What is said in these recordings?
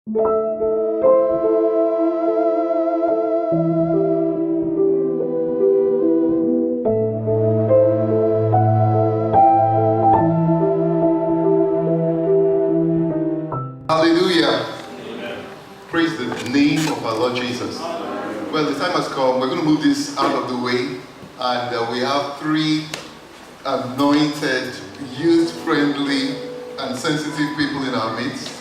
Hallelujah. Praise the name of our Lord Jesus. Well, the time has come. We're going to move this out of the way. And we have 3 anointed, youth-friendly, and sensitive people in our midst.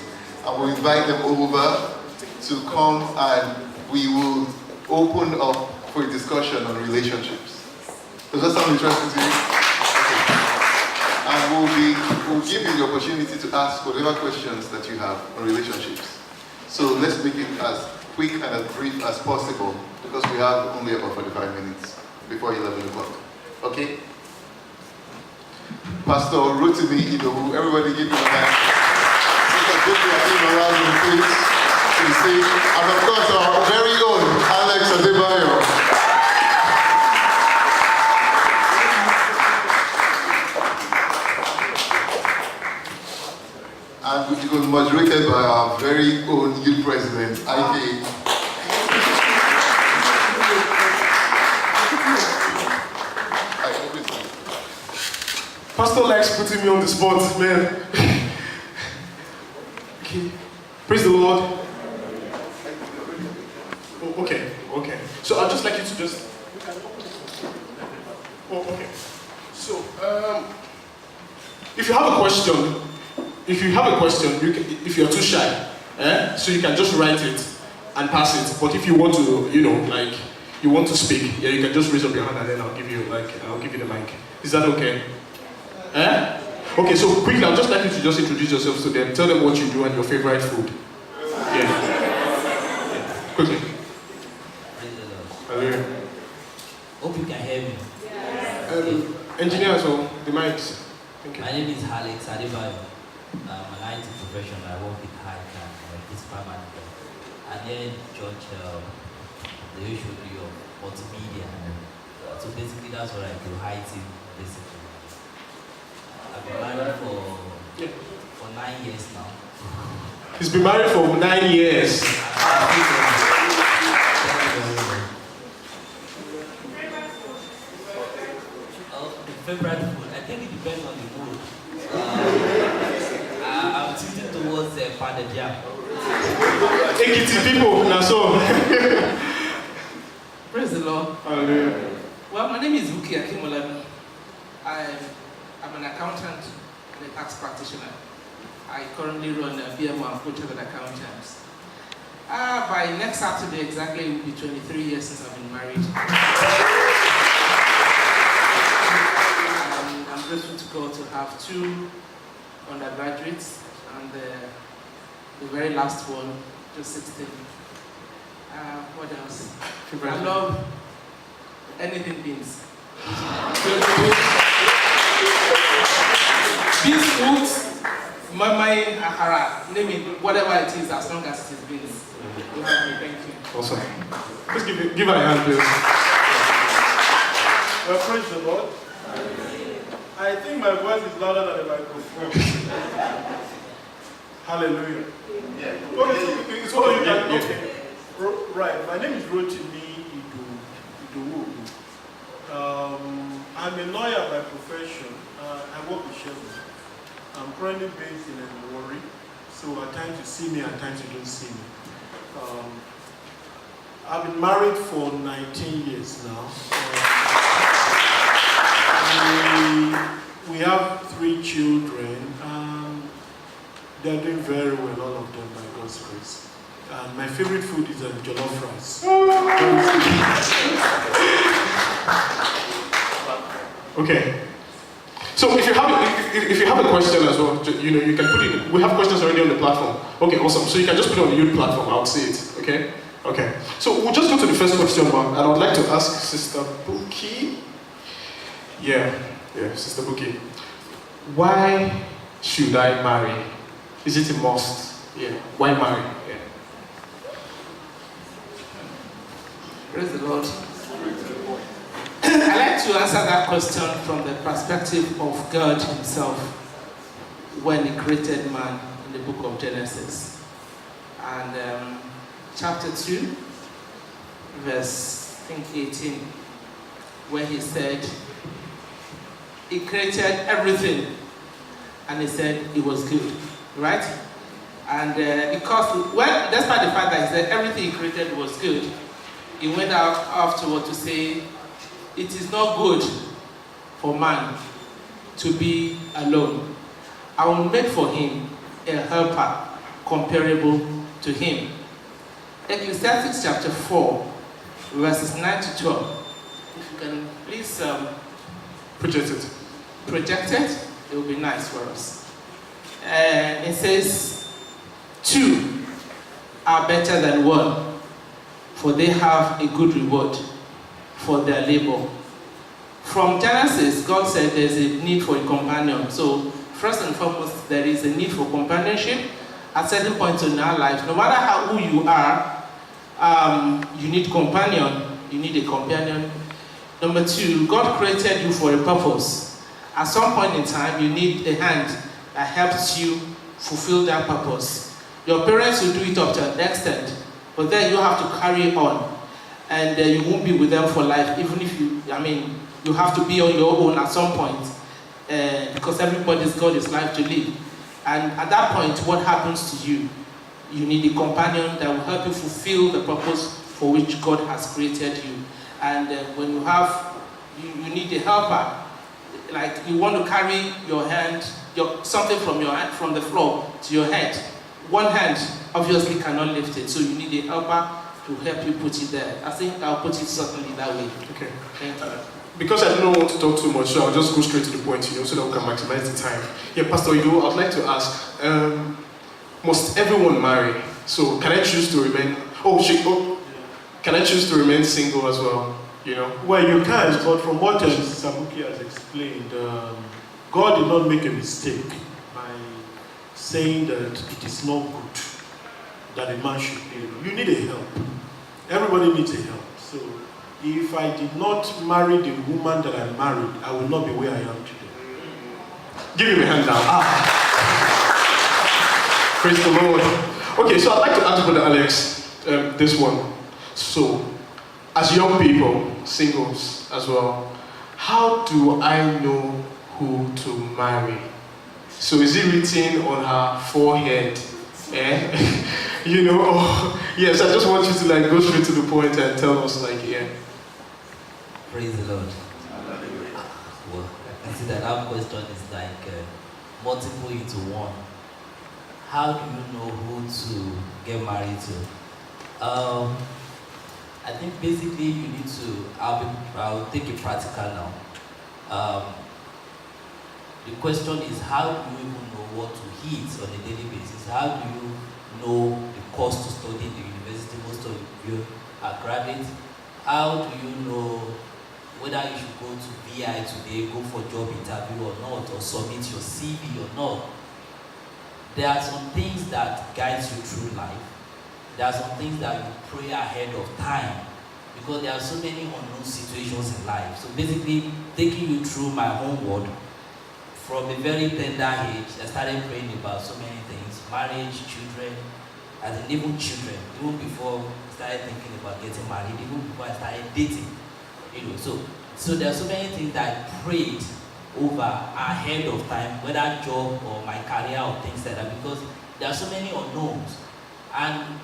And we'll invite them over to come and we will open up for a discussion on relationships. Does that sound interesting to you? And we'll give you the opportunity to ask whatever questions that you have on relationships. So let's make it as quick and as brief as possible because we have only about 45 minutes before 11 o'clock. Okay? Pastor Rotimi Idowu, everybody give him a hand. You can put your team around him, please, to the stage. And of course, our very own Alex Adebayo. And which was moderated by our very own youth president, IK. Pastor likes putting me on the spot, man. Okay. Praise the Lord. Oh, okay. So I'd just like you to just. Oh, okay. So, if you have a question, you can, if you're too shy, so you can just write it and pass it. But if you want to, you want to speak, you can just raise up your hand and then I'll give you the mic. Is that okay? Okay, so quickly, I'd just like you to just introduce yourselves to them. Tell them what you do and your favorite food. Yeah. Quickly. Hallelujah. Hope you can hear me. Engineer, so the mics. Thank you. My name is Alex Adebayo. I'm an IT professional. I work with Hike and principal manager. And then George, the HOD of multimedia. So basically, that's what I do. IT, basically. I've been married for 9 years now. He's been married for 9 years. Favorite food? I think it depends on the mood. I'm tilted towards pounded yam. Ekiti people, now so. Praise the Lord. Hallelujah. Well, my name is Vuki Akimolami. I'm an accountant and a tax practitioner. I currently run BMO and Coach of Accountants. By next Saturday, exactly, it will be 23 years since I've been married. I'm grateful to God to have 2 undergraduates and the very last one, just 16. What else? I love anything beans. Beans foods, my akara, name it, whatever it is, as long as it is beans. You have me, thank you. Awesome. Please give her a hand, please. Well, praise the Lord. I think my voice is louder than the microphone. Hallelujah. Yeah. Okay, so you can, okay. Right, my name is Rotimi Idowu. I'm a lawyer by profession. I work with Sheldon. I'm currently based in Warri, so at times you see me, at times you don't see me. I've been married for 19 years now. We have 3 children, and they're doing very well, all of them, by God's grace. And my favorite food is jollof rice. Okay. So if you have a question as well, you can put it. We have questions already on the platform. Okay, awesome. So you can just put it on the youth platform. I'll see it. Okay. Okay. So we'll just go to the first question, and I would like to ask Sister Buki. Yeah, Sister Buki. Why should I marry? Is it a must? Yeah. Why marry? Yeah. Praise the Lord. I like to answer that question from the perspective of God Himself when He created man in the book of Genesis. and chapter 2, verse, I think 18, where he said, he created everything, and he said it was good, right? And because, well, despite the fact that he said everything he created was good, he went out afterward to say, it is not good for man to be alone. I will make for him a helper comparable to him. Ecclesiastes chapter 4, verses 9 to 12. If you can please project it will be nice for us. It says, 2 are better than 1, for they have a good reward for their labor. From Genesis, God said there's a need for a companion. So, first and foremost, there is a need for companionship at certain points in our life. No matter who you are, you need companion. You need a companion. Number 2, God created you for a purpose. At some point in time, you need a hand that helps you fulfill that purpose. Your parents will do it up to an extent, but then you have to carry on, and you won't be with them for life, even if you have to be on your own at some point, because everybody's got his life to live. And at that point, what happens to you? You need a companion that will help you fulfill the purpose for which God has created you. And when you have, you need a helper. Like you want to carry your hand, something from your hand, from the floor to your head. One hand obviously cannot lift it, so you need a helper to help you put it there. I think I'll put it certainly that way. Okay. Thank you. Because I don't want to talk too much, so I'll just go straight to the point, so that we can maximize the time. Yeah, Pastor Ido, I'd like to ask, must everyone marry? So can I choose to remain? Can I choose to remain single as well? Well, you can, but from what Samuki has explained, God did not make a mistake by saying that it is not good that a man should be alone. You need a help. Everybody needs a help. So if I did not marry the woman that I married, I will not be where I am today. Give him a hand now. Praise the Lord. Okay, so I'd like to ask Brother Alex this one. So, as young people, singles as well, how do I know who to marry? So is it written on her forehead? Yes, I just want you to go straight to the point and tell us Praise the Lord. Well, I see that question is multiple into one. How do you know who to get married to? I think basically you need to, I'll take it practical now. The question is, how do you even know what to hit on a daily basis? How do you know the course to study in the university? Most of you are graduates. How do you know whether you should go to VI today, go for job interview or not, or submit your CV or not? There are some things that guide you through life. There are some things that you pray ahead of time, because there are so many unknown situations in life. So basically, taking you through my homeworld, from a very tender age, I started praying about so many things: marriage, children, as in even children. Even before I started thinking about getting married, even before I started dating, So there are so many things that I prayed over ahead of time, whether job or my career or things like that, because there are so many unknowns. And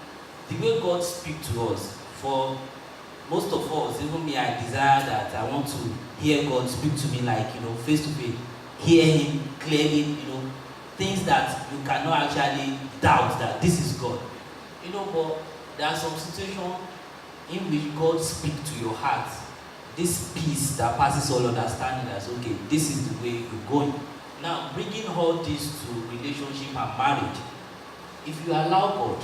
the way God speaks to us, for most of us, even me, I desire that I want to hear God speak to me face to face, hear Him clearly, things that you cannot actually doubt that this is God. But there are some situations in which God speaks to your heart. This peace that passes all understanding, that's okay, this is the way you're going. Now, bringing all this to relationship and marriage, if you allow God,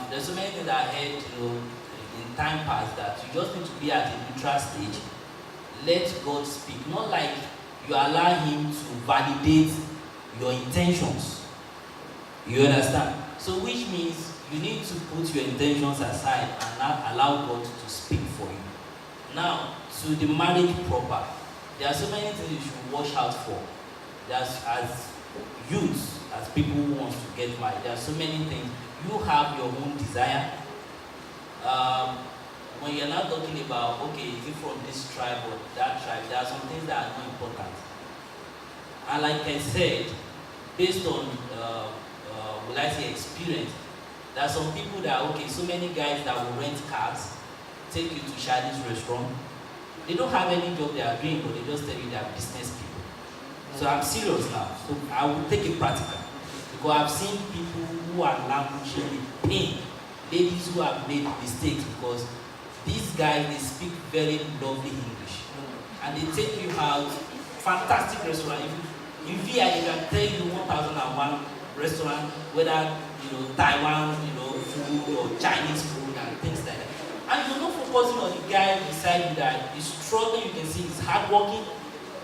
there's so many things that I heard, in time past, that you just need to be at a neutral stage. Let God speak. Not like you allow Him to validate your intentions. You understand? So which means you need to put your intentions aside and not allow God to speak for you. Now, to the marriage proper, there are so many things you should watch out for. As youths, as people who want to get married. There are so many things. You have your own desire. When you're not talking about, okay, is it from this tribe or that tribe, there are some things that are not important. And like I said, based on, will I say, experience, there are some people that, okay, so many guys that will rent cars, take you to Shadi's restaurant. They don't have any job they are doing, but they just tell you they are business people. So I'm serious now. So I will take it practical. Because I've seen people who are languishingly paying ladies who have made mistakes, because these guys, they speak very lovely English. And they take you out, fantastic restaurant. In VI, they can tell you 1001 restaurant, whether, Taiwan, food or Chinese food and things like that. And you're not focusing on the guy beside you that is struggling. You can see he's hardworking.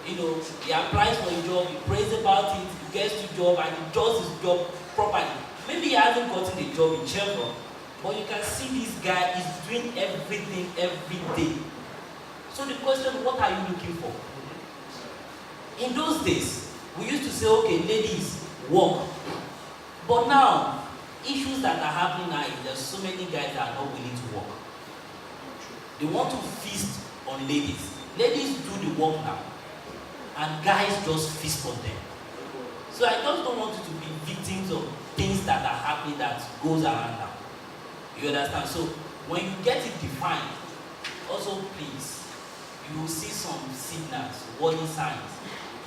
He applies for a job, he prays about it, he gets the job, and he does his job properly. Maybe he hasn't gotten a job in Chevron, but you can see this guy is doing everything every day. So the question, what are you looking for? In those days, we used to say, okay, ladies, work. But now, issues that are happening now is there's so many guys that are not willing to work. They want to feast on ladies. Ladies do the work now, and guys just feast on them. So I just don't want you to be victims of things that are happening that goes around now. You understand? So when you get it defined, also please, you will see some signals, warning signs.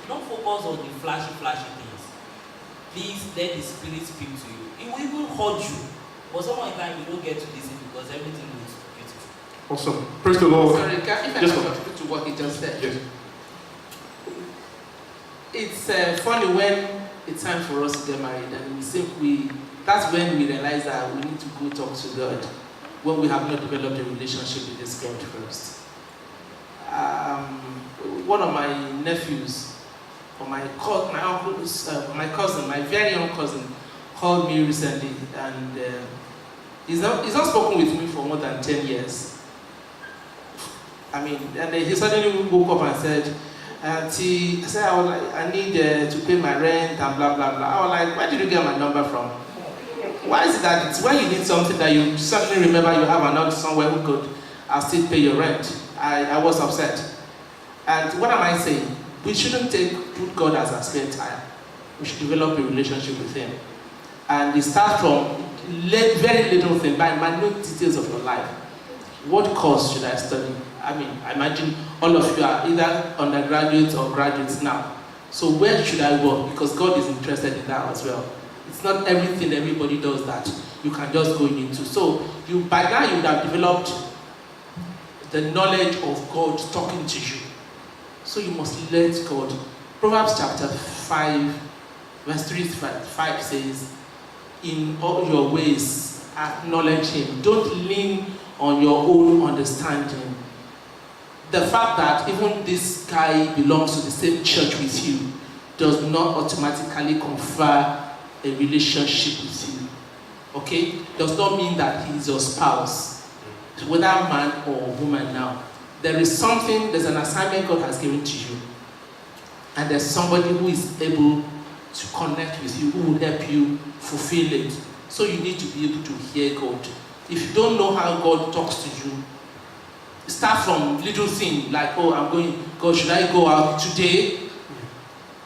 Don't focus on the flashy things. Please let the Spirit speak to you. It will even hurt you. But some of the time you don't get to listen because everything looks beautiful. Awesome. Praise the Lord. Sorry, if I Yes, can contribute to what he just said. Yes. It's funny when it's time for us to get married, and that's when we realize that we need to go talk to God when we have not developed a relationship with this God first. One of my nephews, or my cousin, my very own cousin, called me recently, and he's not spoken with me for more than 10 years. And he suddenly woke up and said, Auntie, I need to pay my rent and blah, blah, blah. I was like, where did you get my number from? Why is it that it's when you need something that you suddenly remember you have another somewhere who could still pay your rent? I was upset. And what am I saying? We shouldn't put God as our spare tire. We should develop a relationship with Him. And it starts from very little thing, by minute details of your life. What course should I study? I imagine all of you are either undergraduates or graduates now. So where should I work? Because God is interested in that as well. It's not everything everybody does that you can just go into. So by now you would have developed the knowledge of God talking to you. So you must let God. Proverbs chapter 5, verse 3 to 5 says, in all your ways acknowledge Him. Don't lean on your own understanding. The fact that even this guy belongs to the same church with you does not automatically confer a relationship with you. Okay? Does not mean that he is your spouse, whether man or woman now. There's an assignment God has given to you. And there's somebody who is able to connect with you, who will help you fulfill it. So you need to be able to hear God. If you don't know how God talks to you, start from little things like, God, should I go out today?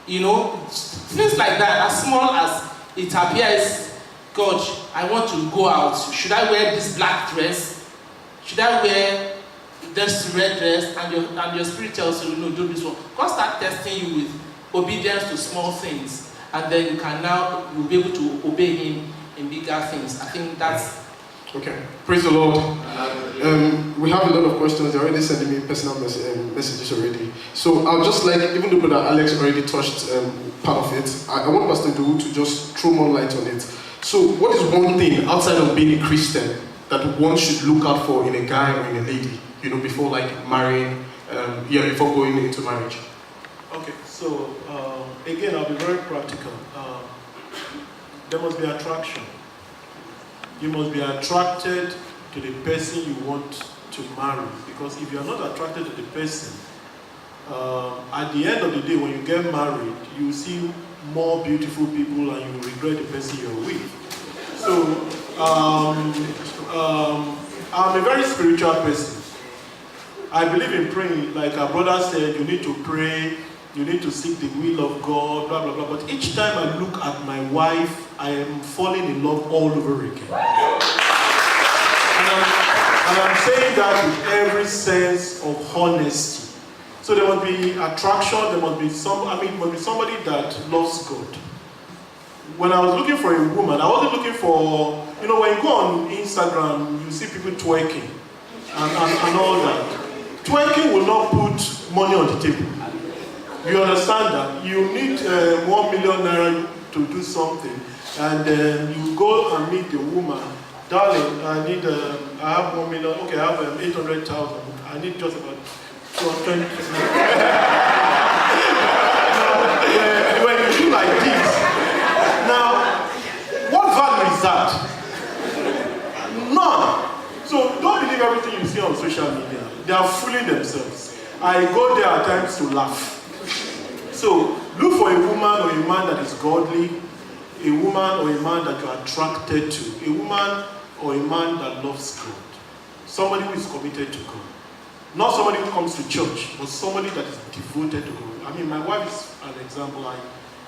Things like that, as small as it appears. God, I want to go out. Should I wear this black dress? Should I wear this red dress? And your spirit tells you, no, do this one. God start testing you with obedience to small things. And then you'll be able to obey Him in bigger things. I think that's... Okay, praise the Lord. We have a lot of questions. They're already sending me personal messages already. So I'll just even though Brother Alex already touched part of it, I want Pastor Du to just throw more light on it. So what is one thing outside of being a Christian that one should look out for in a guy or in a lady, before marrying, before going into marriage? Okay, so again, I'll be very practical. There must be attraction. You must be attracted to the person you want to marry, because if you are not attracted to the person, at the end of the day, when you get married, you see more beautiful people and you regret the person you're with. So, I'm a very spiritual person. I believe in praying. Like our brother said, you need to pray, you need to seek the will of God, blah, blah, blah. But each time I look at my wife, I am falling in love all over again. And I'm saying that with every sense of honesty. So there must be attraction, there must be somebody that loves God. When I was looking for a woman, I wasn't looking for, when you go on Instagram, you see people twerking and all that. Twerking will not put money on the table. You understand that? You need 1 million naira to do something, and then you go and meet the woman. Darling, I have 1 million, okay, I have 800,000. I need just about 20. When you do like this, now, what value is that? None. So don't believe everything you see on social media. They are fooling themselves. I go there at times to laugh. So look for a woman or a man that is godly, a woman or a man that you are attracted to, a woman or a man that loves God, somebody who is committed to God. Not somebody who comes to church, but somebody that is devoted to God. I mean, my wife is an example.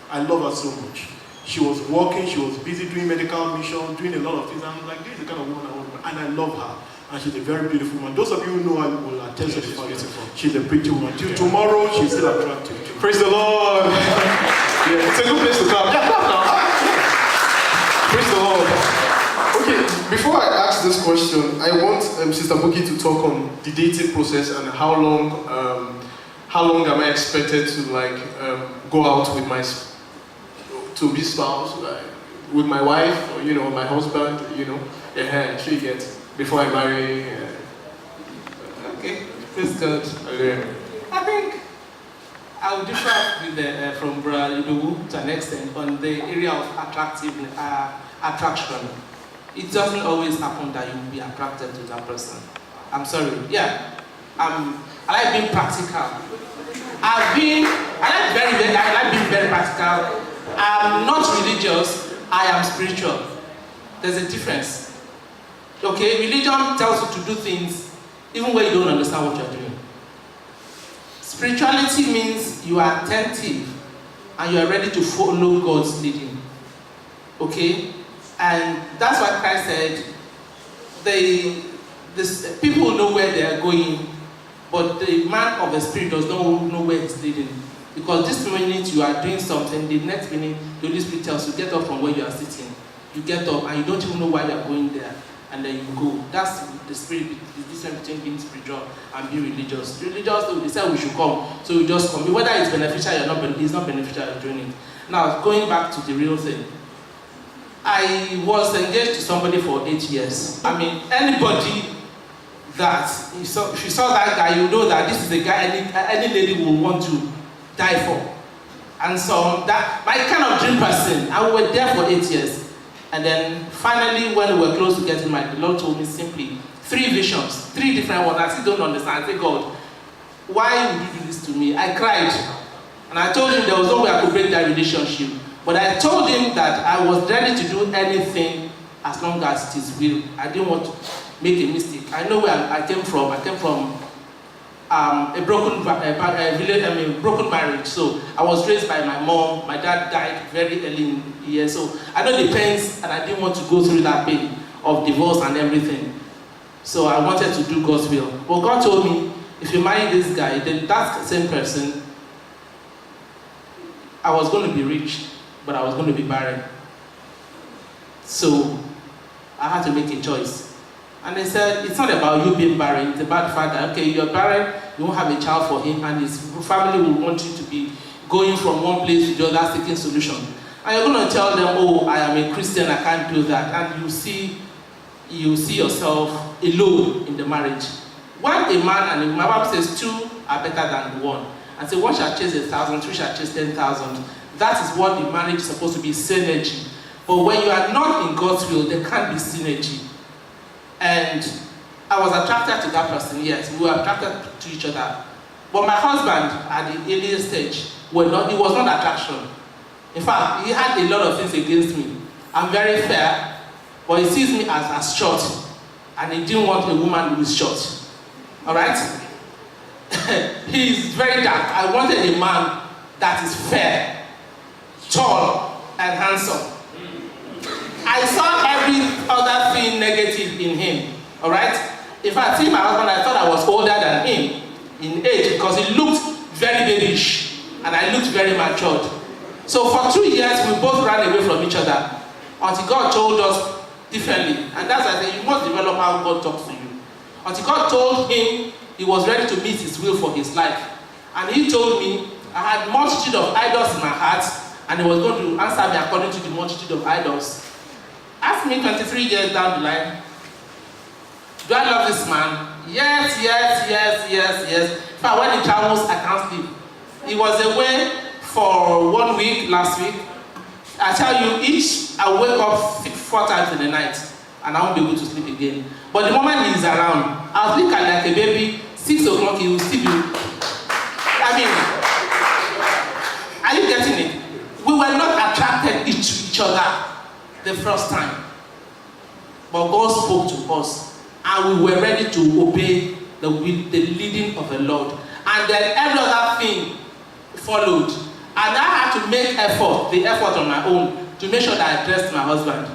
I love her so much. She was working, she was busy doing medical mission, doing a lot of things. And I'm like, this is the kind of woman I want. And I love her. And she's a very beautiful woman. Those of you who know her will attest to the fact that she's a pretty woman. Till tomorrow, she's still attractive. Praise the Lord. Yeah, it's a good place to come. Yeah, clap now. Praise the Lord. Okay, before I ask this question, I want Sister Buki to talk on the dating process and how long am I expected to go out with my to-be spouse, with my wife, or my husband, sure you get before I marry. Okay, praise God. I think I would differ with from Brother Idowu to an extent on the area of attraction. It doesn't always happen that you will be attracted to that person. I'm sorry. Yeah, I like being practical. I like being very practical. I'm not religious. I am spiritual. There's a difference. Okay, religion tells you to do things even when you don't understand what you're doing. Spirituality means you are attentive and you are ready to follow God's leading. Okay? And that's why Christ said, people know where they are going, but the man of the spirit does not know where he's leading. Because this minute you are doing something, the next minute the Holy Spirit tells you, get up from where you are sitting. You get up and you don't even know why you are going there. And then you go. That's the spirit, the difference between being spiritual and being religious. Religious, they say we should come, so you just come. Whether it's beneficial or not, it's not beneficial, you're doing it. Now, going back to the real thing. I was engaged to somebody for 8 years. I mean, anybody that, if you saw that guy, you know that this is the guy any lady will want to die for. And so, that my kind of dream person, I was there for 8 years. And then finally, when we were close to getting married, the Lord told me simply 3 visions, 3 different ones. I still don't understand. I say, God, why would you do this to me? I cried. And I told him there was no way I could break that relationship. But I told him that I was ready to do anything as long as it is will. I didn't want to make a mistake. I know where I came from. I came from a broken marriage. So I was raised by my mom. My dad died very early in the year. So I know the pains, and I didn't want to go through that pain of divorce and everything. So I wanted to do God's will. But God told me, if you marry this guy, then that same person, I was going to be rich, but I was going to be barren. So I had to make a choice. And they said, it's not about you being barren, it's about the fact that, okay, you're barren, you won't have a child for him, and his family will want you to be going from one place to the other seeking solution. And you're going to tell them, oh, I am a Christian, I can't do that. And you see yourself alone in the marriage. When a man and my Bible says 2 are better than 1. And so 1 shall chase 1,000, 2 shall chase 10,000. That is what the marriage is supposed to be, synergy. But when you are not in God's will, there can't be synergy. And I was attracted to that person, yes, we were attracted to each other. But my husband, at the earlier stage, it was not attraction. In fact, he had a lot of things against me. I'm very fair, but he sees me as short, and he didn't want a woman who is short. All right? He is very dark. I wanted a man that is fair, tall, and handsome. I saw every other thing negative in him. All right? In fact, see my husband, I thought I was older than him in age because he looked very babyish and I looked very matured. So for 2 years, we both ran away from each other until God told us differently. And that's why I say you must develop how God talks to you. Until God told him he was ready to meet his will for his life. And he told me I had multitude of idols in my heart and he was going to answer me according to the multitude of idols. Ask me 23 years down the line, do I love this man? Yes, yes, yes, yes, yes. In fact, when he travels, I can't sleep. He was away for 1 week last week. I tell you, I wake up 4 times in the night and I won't be able to sleep again. But the moment he is around, I'll sleep like a baby. 6 o'clock, he will still be. I mean, are you getting it? We were not attracted to each other the first time. But God spoke to us. And we were ready to obey the leading of the Lord. And then every other thing followed. And I had to make the effort on my own, to make sure that I dressed my husband.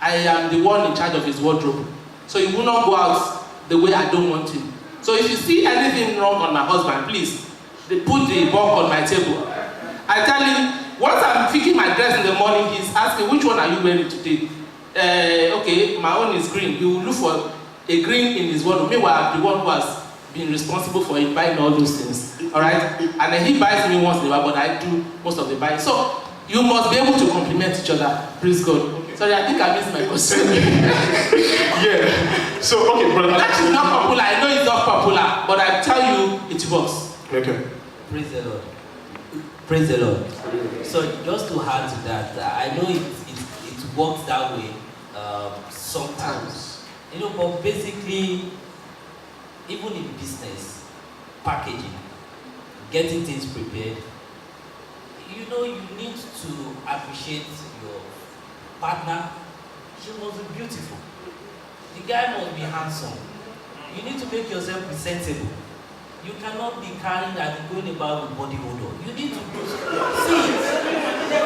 I am the one in charge of his wardrobe. So he will not go out the way I don't want him. So if you see anything wrong on my husband, please, put the bulk on my table. I tell him, once I'm picking my dress in the morning, he's asking, which one are you wearing today? Okay, my own is green. He will look for a green in his wardrobe. Meanwhile, I'm the one who has been responsible for him buying all those things. Alright? And then he buys me once in a while, but I do most of the buying. So you must be able to complement each other. Praise God. Okay. Sorry, I think I missed my question. Yeah. So, okay, brother. That is not popular. I know it's not popular, but I tell you, it works. Okay. Praise the Lord. Praise the Lord. So just to add to that, I know it works that way sometimes. You know, but basically, even in business, packaging, getting things prepared, you know, you need to appreciate your partner. She must be beautiful. The guy must be handsome. You need to make yourself presentable. You cannot be carrying and going about with body odor. You need to see it. You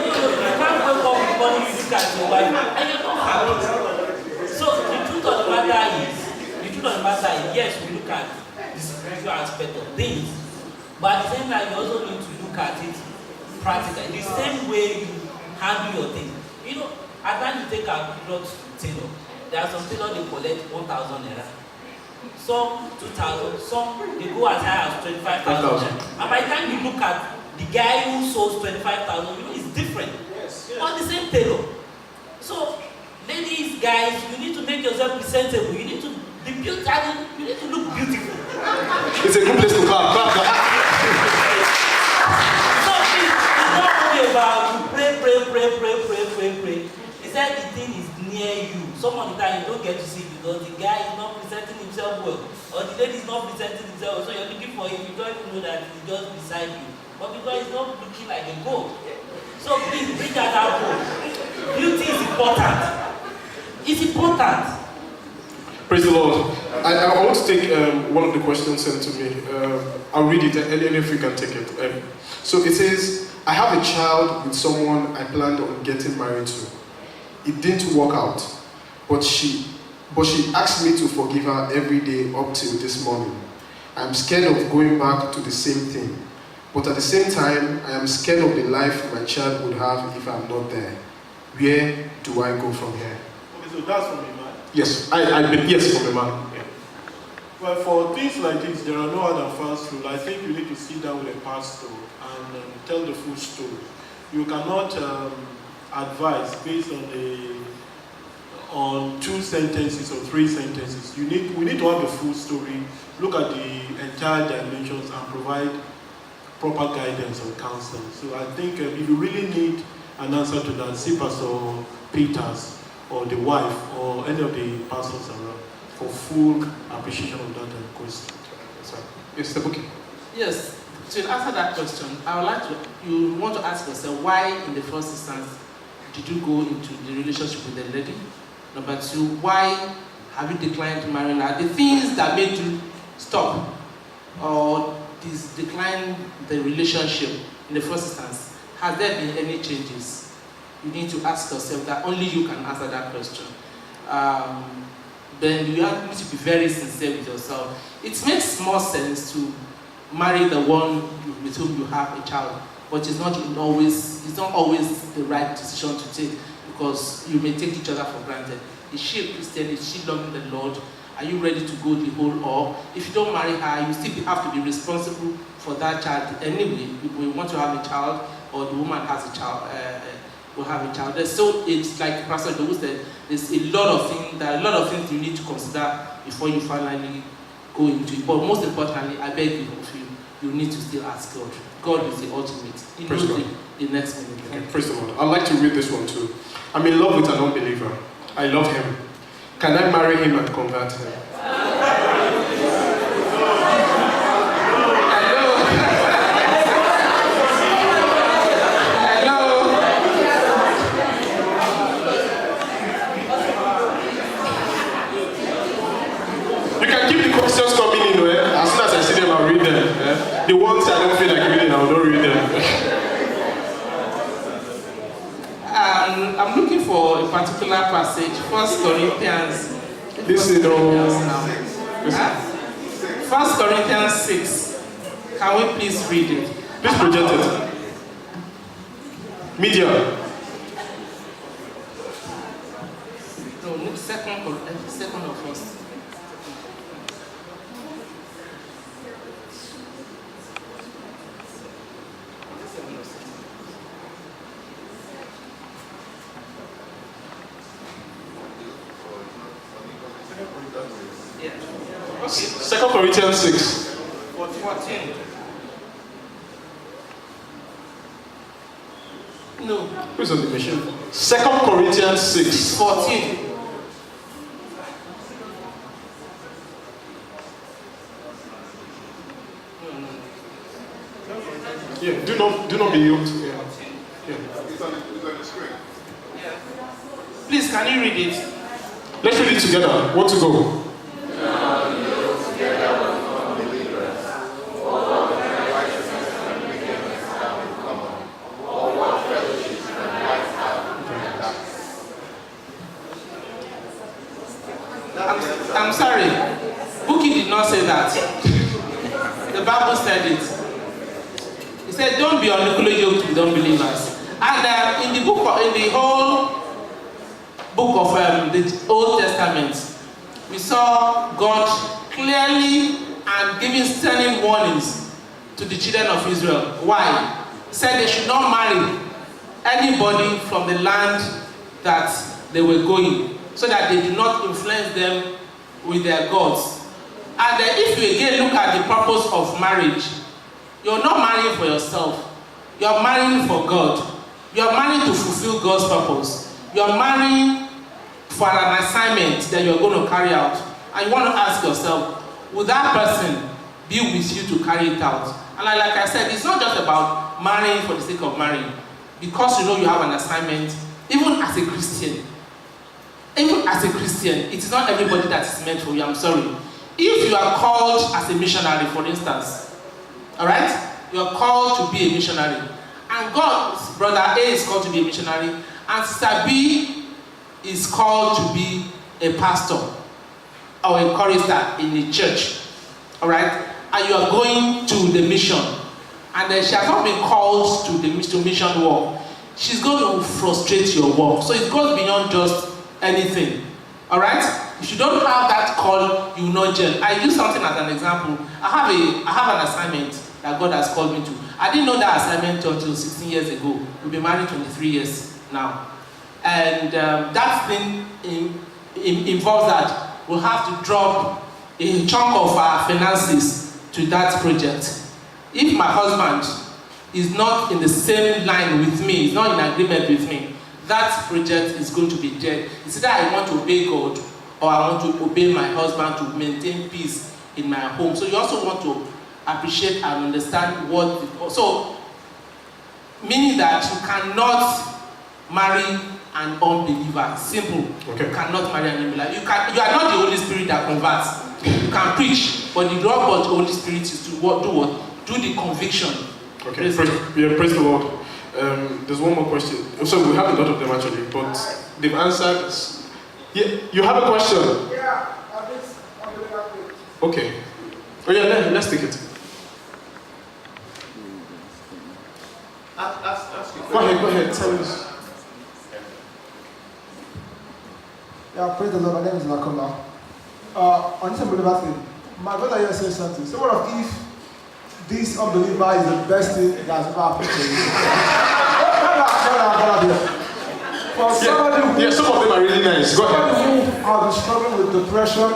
can't wake up with body, you look at your wife, and you're not happy. So the truth of the matter is, yes, we look at the spiritual aspect of things, but at the same time, you also need to look at it practically. The same way you handle your things. You know, at times you take a clothes to tailor. There are some tailors they collect 1,000 naira. Some 2,000, some they go as high as 25,000. And by the time you look at the guy who sells 25,000, you know it's different. Yes. On the same tailor. So, ladies, guys, you need to make yourself presentable. You need to be beautiful. You need to look beautiful. It's a good place to clap. So it's not only about you pray. He said the thing is near you. Some of the time you don't get to see because the guy is not presenting himself well, or the lady is not presenting himself well. So you're looking for him. You don't even know that he's just beside you, but because he's not looking like a goat. So please bring that out home. Beauty is important. It's important. Praise the Lord. I want to take one of the questions sent to me. I'll read it and any of you can take it. So it says, I have a child with someone I planned on getting married to. It didn't work out, but she asked me to forgive her every day up till this morning. I'm scared of going back to the same thing, but at the same time, I am scared of the life my child would have if I'm not there. Where do I go from here? Okay, so that's from a man. Yes, yes, from a man. Yeah. Well, for things like this, there are no other fast rule. I think you need to sit down with a pastor and tell the full story. You cannot advise based on 2 sentences or 3 sentences. We need to have the full story, look at the entire dimensions, and provide proper guidance or counsel. So I think if you really need an answer to that, see Pastor Peters or the wife or any of the pastors around for full appreciation of that question. Yes, the booking. Yes, to answer that question, I would like to, you want to ask yourself why in the first instance did you go into the relationship with the lady? Number two, why have you declined to marry her? The things that made you stop or decline the relationship in the first instance, has there been any changes? You need to ask yourself that. Only you can answer that question. Then you have to be very sincere with yourself. It makes more sense to marry the one with whom you have a child, but it's not always the right decision to take, because you may take each other for granted. Is she a Christian? Is she loving the Lord? Are you ready to go the whole? Or if you don't marry her, you still have to be responsible for that child anyway. If we want to have a child, or the woman has a child, will have a child. So it's like Pastor Joe said, there's a lot of things you need to consider before you finally go into it. But most importantly, I beg you, you need to still ask God. God is the ultimate. He knows the next minute. Okay, praise the Lord. I'd like to read this one too. I'm in love with an unbeliever. I love him. Can I marry him and convert him? The ones I don't feel like reading, I will not read them. I'm looking for a particular passage, 1 Corinthians. Listen, 1 Corinthians 6. Can we please read it? Please project it. Media. No, second or first. Okay. 2 Corinthians 6. 14. No. Who's on the machine? 2 Corinthians 6. 14. Yeah, do not be able to. Yeah. It's on the screen. Yeah. Please, can you read it? Let's read it together. Want to go? I'm sorry. Buki did not say that. The Bible said it. He said, "Don't be unequally yoked with unbelievers." And in the whole book of the Old Testament, we saw God clearly and giving stern warnings to the children of Israel. Why? He said they should not marry anybody from the land that they were going, so that they did not influence them with their gods. And if you again look at the purpose of marriage, you're not marrying for yourself. You're marrying for God. You're marrying to fulfill God's purpose. You're marrying for an assignment that you're going to carry out. And you want to ask yourself, will that person be with you to carry it out? And like I said, it's not just about marrying for the sake of marrying. Because you know you have an assignment, even as a Christian, it is not everybody that is meant for you. I'm sorry. If you are called as a missionary, for instance, all right, you are called to be a missionary, and God's brother A is called to be a missionary, and sister B is called to be a pastor or a chorister in the church, all right, and you are going to the mission, and then she has not been called to mission work. She's going to frustrate your work. So it goes beyond just anything. All right? If you don't have that call, you will not gel. I use something as an example. I have an assignment that God has called me to. I didn't know that assignment until 16 years ago. We've been married 23 years now. And that thing involves that we'll have to drop a chunk of our finances to that project. If my husband is not in the same line with me, is not in agreement with me, that project is going to be dead. It's either I want to obey God or I want to obey my husband to maintain peace in my home. So you also want to appreciate and understand what. So, meaning that you cannot marry an unbeliever. Simple. Okay. You cannot marry an unbeliever. You are not the Holy Spirit that converts. You can preach, but the job of the Holy Spirit is to do what? Do the conviction. Okay. Praise the Lord. There's one more question. So we have a lot of them actually, but they've answered. Yeah, you have a question? Yeah, okay. Oh yeah, let's take it. Go ahead, tell us. Yeah, praise the Lord. My name is Lakola. On this unbeliever thing, my brother here says something. So what if this unbeliever is the best thing that's ever happened to you? For somebody who, some of them are really nice. Go ahead. somebody who has been struggling with depression,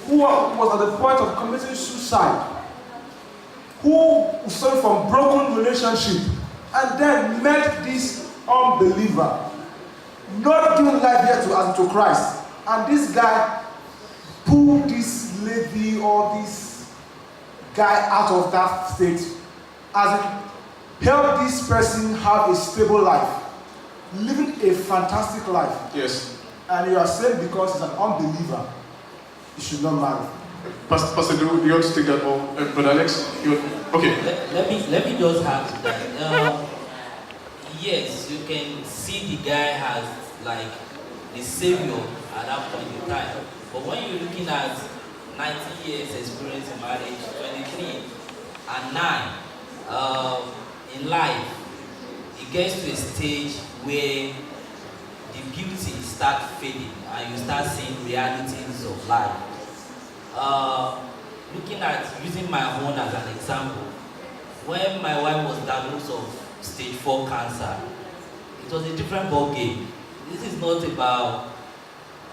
who was at the point of committing suicide, who suffered from broken relationship, and then met this unbeliever, not giving life yet to Christ, and this guy pulled this lady or this guy out of that state, as in help this person have a stable life, living a fantastic life. Yes. And you are saying because he's an unbeliever, you should not marry. Pastor, do you want to take that or Brother Alex? Okay. Let me just add to that. Yes, you can see the guy has like the savior at that point in time. But when you're looking at 90 years experience in marriage, 23 and 9 in life, it gets to a stage where the beauty starts fading and you start seeing realities of life. Looking at using my own as an example, when my wife was diagnosed of stage 4 cancer, it was a different ball game. This is not about,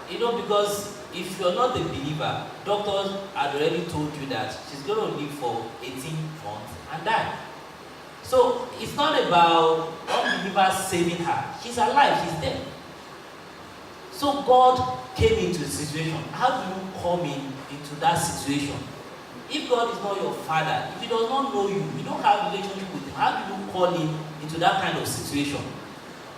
because if you're not a believer, doctors had already told you that she's going to live for 18 months and die. So it's not about unbelievers saving her. She's alive, she's dead. So God came into the situation. How do you come into that situation? If God is not your father, if he does not know you, you don't have a relationship with him, how do you call him into that kind of situation?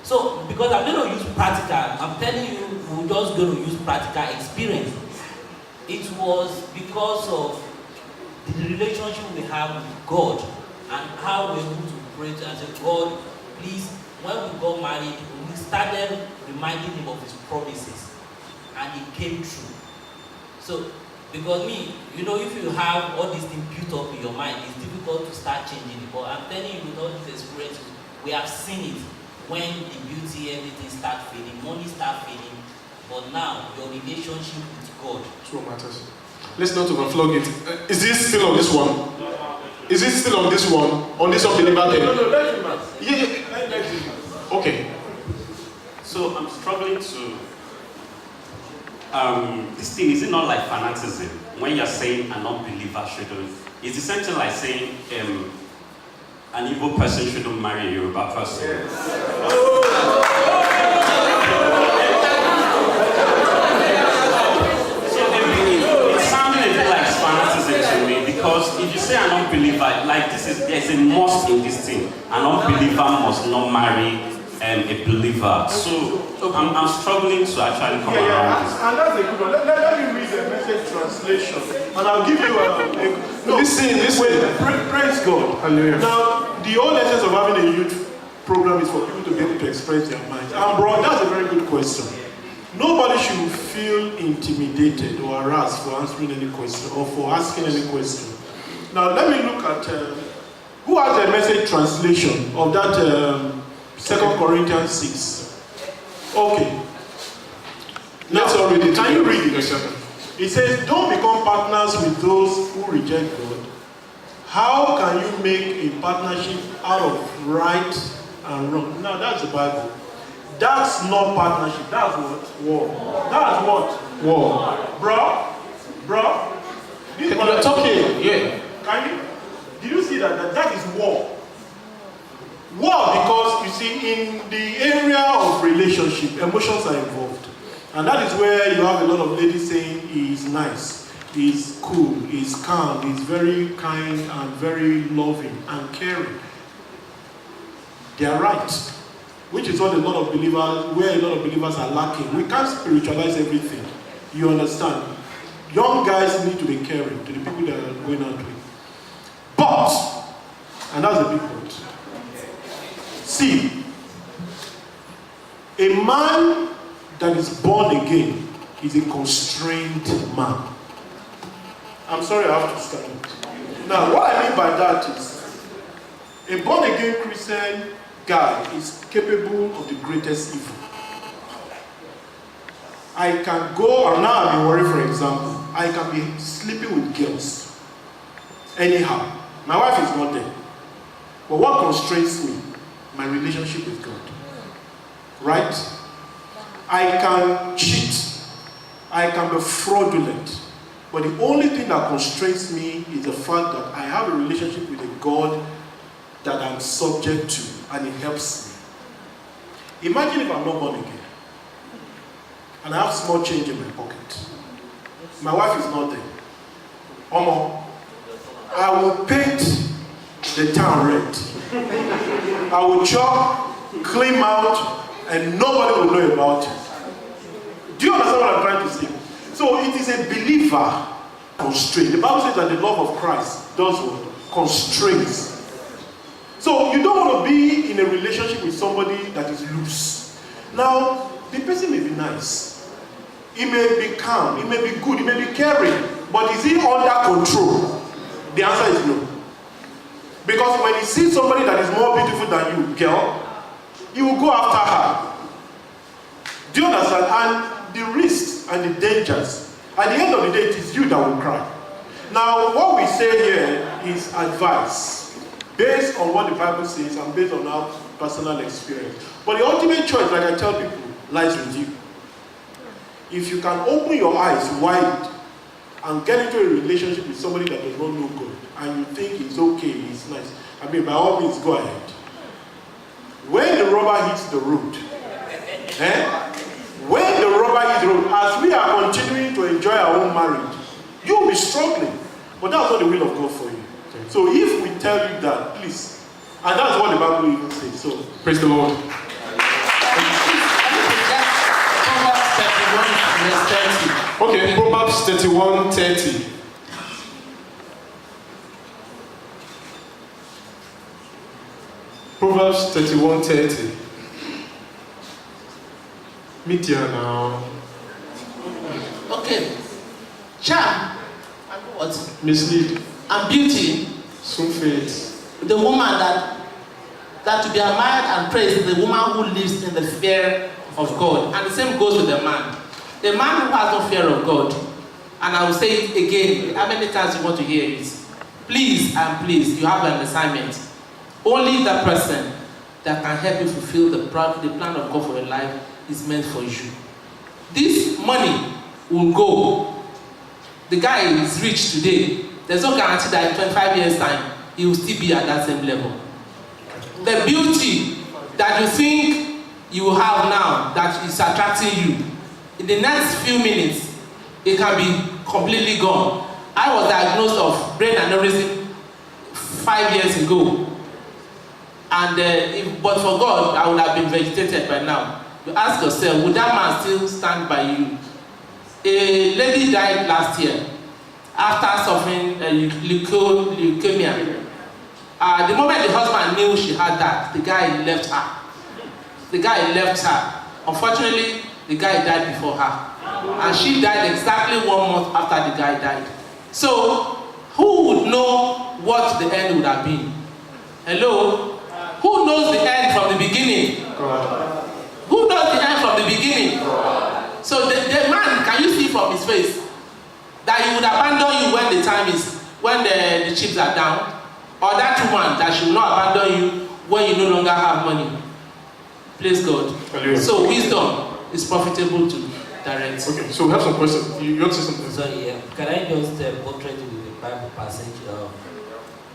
So, because I'm going to use practical, I'm telling you, we're just going to use practical experience. It was because of the relationship we have with God and how we're able to pray and say, God, please, when we got married, we started reminding him of his promises and it came true. So, because if you have all these things built up in your mind, it's difficult to start changing it. But I'm telling you, with all these experiences, we have seen it. When the beauty, everything start fading, money start fading, but now your relationship with God. True matters. Let's not overflow it. Is this still on this one? Is it still on this one? On this unbeliever thing? No, let him ask. Yeah. Okay. So I'm struggling to. This thing, is it not like fanaticism? When you're saying an unbeliever shouldn't, it's essentially like saying an evil person shouldn't marry a Yoruba person. So it's sounding a bit like fanaticism to me, because if you say an unbeliever, like there's a must in this thing. An unbeliever must not marry a believer. So I'm struggling to actually come around this. And that's a good one. Let me read the message translation. And I'll give you listen. Praise God. Hallelujah. Now, the whole essence of having a youth program is for people to be able to express their minds. And bro, that's a very good question. Nobody should feel intimidated or harassed for answering any question or for asking any question. Now, let me look at who has a message translation of that 2 Corinthians 6. Okay. Let's all read it. Can you read it? Yes, sir. It says, don't become partners with those who reject God. How can you make a partnership out of right and wrong? Now, that's the Bible. That's not partnership. That's what? War. That's what? War. Bro. This one, You're talking. Yeah. can you? Did you see that? That is war. War, because you see, in the area of relationship, emotions are involved. And that is where you have a lot of ladies saying he is nice. is cool, is calm, is very kind and very loving and caring. They are right. Which is what where a lot of believers are lacking. We can't spiritualize everything. You understand? Young guys need to be caring to the people that are going out with. But, and that's a big point. See, a man that is born again is a constrained man. I'm sorry, I have to stand up. Now, what I mean by that is, a born again Christian guy is capable of the greatest evil. I can go, and now I'm in worry, for example, I can be sleeping with girls. Anyhow, my wife is not there. But what constrains me? My relationship with God. Right? I can cheat. I can be fraudulent. But the only thing that constrains me is the fact that I have a relationship with a God that I'm subject to, and it helps me. Imagine if I'm not born again, and I have small change in my pocket. My wife is not there. Omo, I will paint the town red. I will chop, clean out, and nobody will know about it. Do you understand what I'm trying to say? So it is a believer constrained. The Bible says that the love of Christ does what? Constrains. So you don't want to be in a relationship with somebody that is loose. Now, the person may be nice. He may be calm. He may be good. He may be caring. But is he under control? The answer is no. Because when he sees somebody that is more beautiful than you, girl, he will go after her. Do you understand? And the risks and the dangers, at the end of the day, it is you that will cry. Now, what we say here is advice, based on what the Bible says and based on our personal experience. But the ultimate choice, like I tell people, lies with you. If you can open your eyes wide and get into a relationship with somebody that does not know God, and you think he's okay, he's nice, I mean, by all means, go ahead. When the rubber hits the road, when the rubber hits the road, as we are continuing to enjoy our own marriage, you'll be struggling. But that's not the will of God for you. So if we tell you that, please, and that's what the Bible even says. So praise the Lord. Okay, Proverbs 31:30. Proverbs 31:30. Meet here now. Okay. Charm and what? Mislead. And beauty. Soon fade. The woman that to be admired and praised is the woman who lives in the fear of God. And the same goes with the man. The man who has no fear of God, and I will say it again, how many times you want to hear it? Please and please, you have an assignment. Only the person that can help you fulfill the plan of God for your life is meant for you. This money will go. The guy is rich today. There's no guarantee that in 25 years' time, he will still be at that same level. The beauty that you think you will have now that is attracting you, in the next few minutes, it can be completely gone. I was diagnosed of brain aneurysm 5 years ago. And but for God, I would have been vegetated by now. You ask yourself, would that man still stand by you? A lady died last year after suffering leukemia. The moment the husband knew she had that, the guy left her. Unfortunately, the guy died before her. And she died exactly 1 month after the guy died. So, who would know what the end would have been? Hello? Who knows the end from the beginning? God. Who knows the end from the beginning? God. So the man, can you see from his face that he would abandon you when the time is, when the chips are down? Or that woman that she will not abandon you when you no longer have money? Praise God. Hallelujah. So wisdom is profitable to direct. Okay, so we have some questions. You want to say something? Sorry, can I just portray with the Bible passage?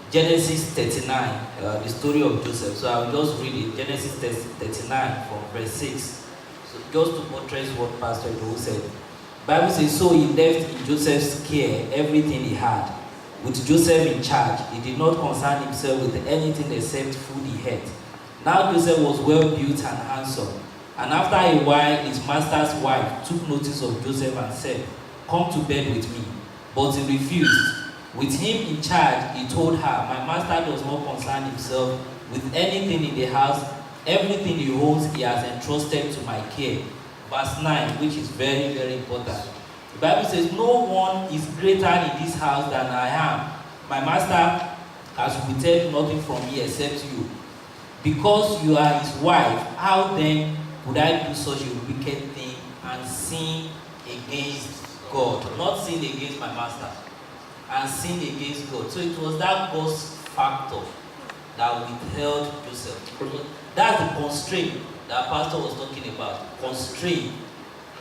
Genesis 39, the story of Joseph. So I'll just read it. Genesis 39 from verse 6. So just to portray what Pastor Edo said. Bible says, so he left in Joseph's care everything he had. With Joseph in charge, he did not concern himself with anything except food he had. Now Joseph was well built and handsome. And after a while, his master's wife took notice of Joseph and said, come to bed with me. But he refused. With him in charge, he told her, my master does not concern himself with anything in the house. Everything he owns, he has entrusted to my care. Verse 9, which is very, very important. The Bible says, no one is greater in this house than I am. My master has withheld nothing from me except you. Because you are his wife, how then would I do such a wicked thing and sin against God? Not sin against my master, and sin against God. So it was that God's factor that withheld Joseph. That's the constraint that Pastor was talking about. Constraint,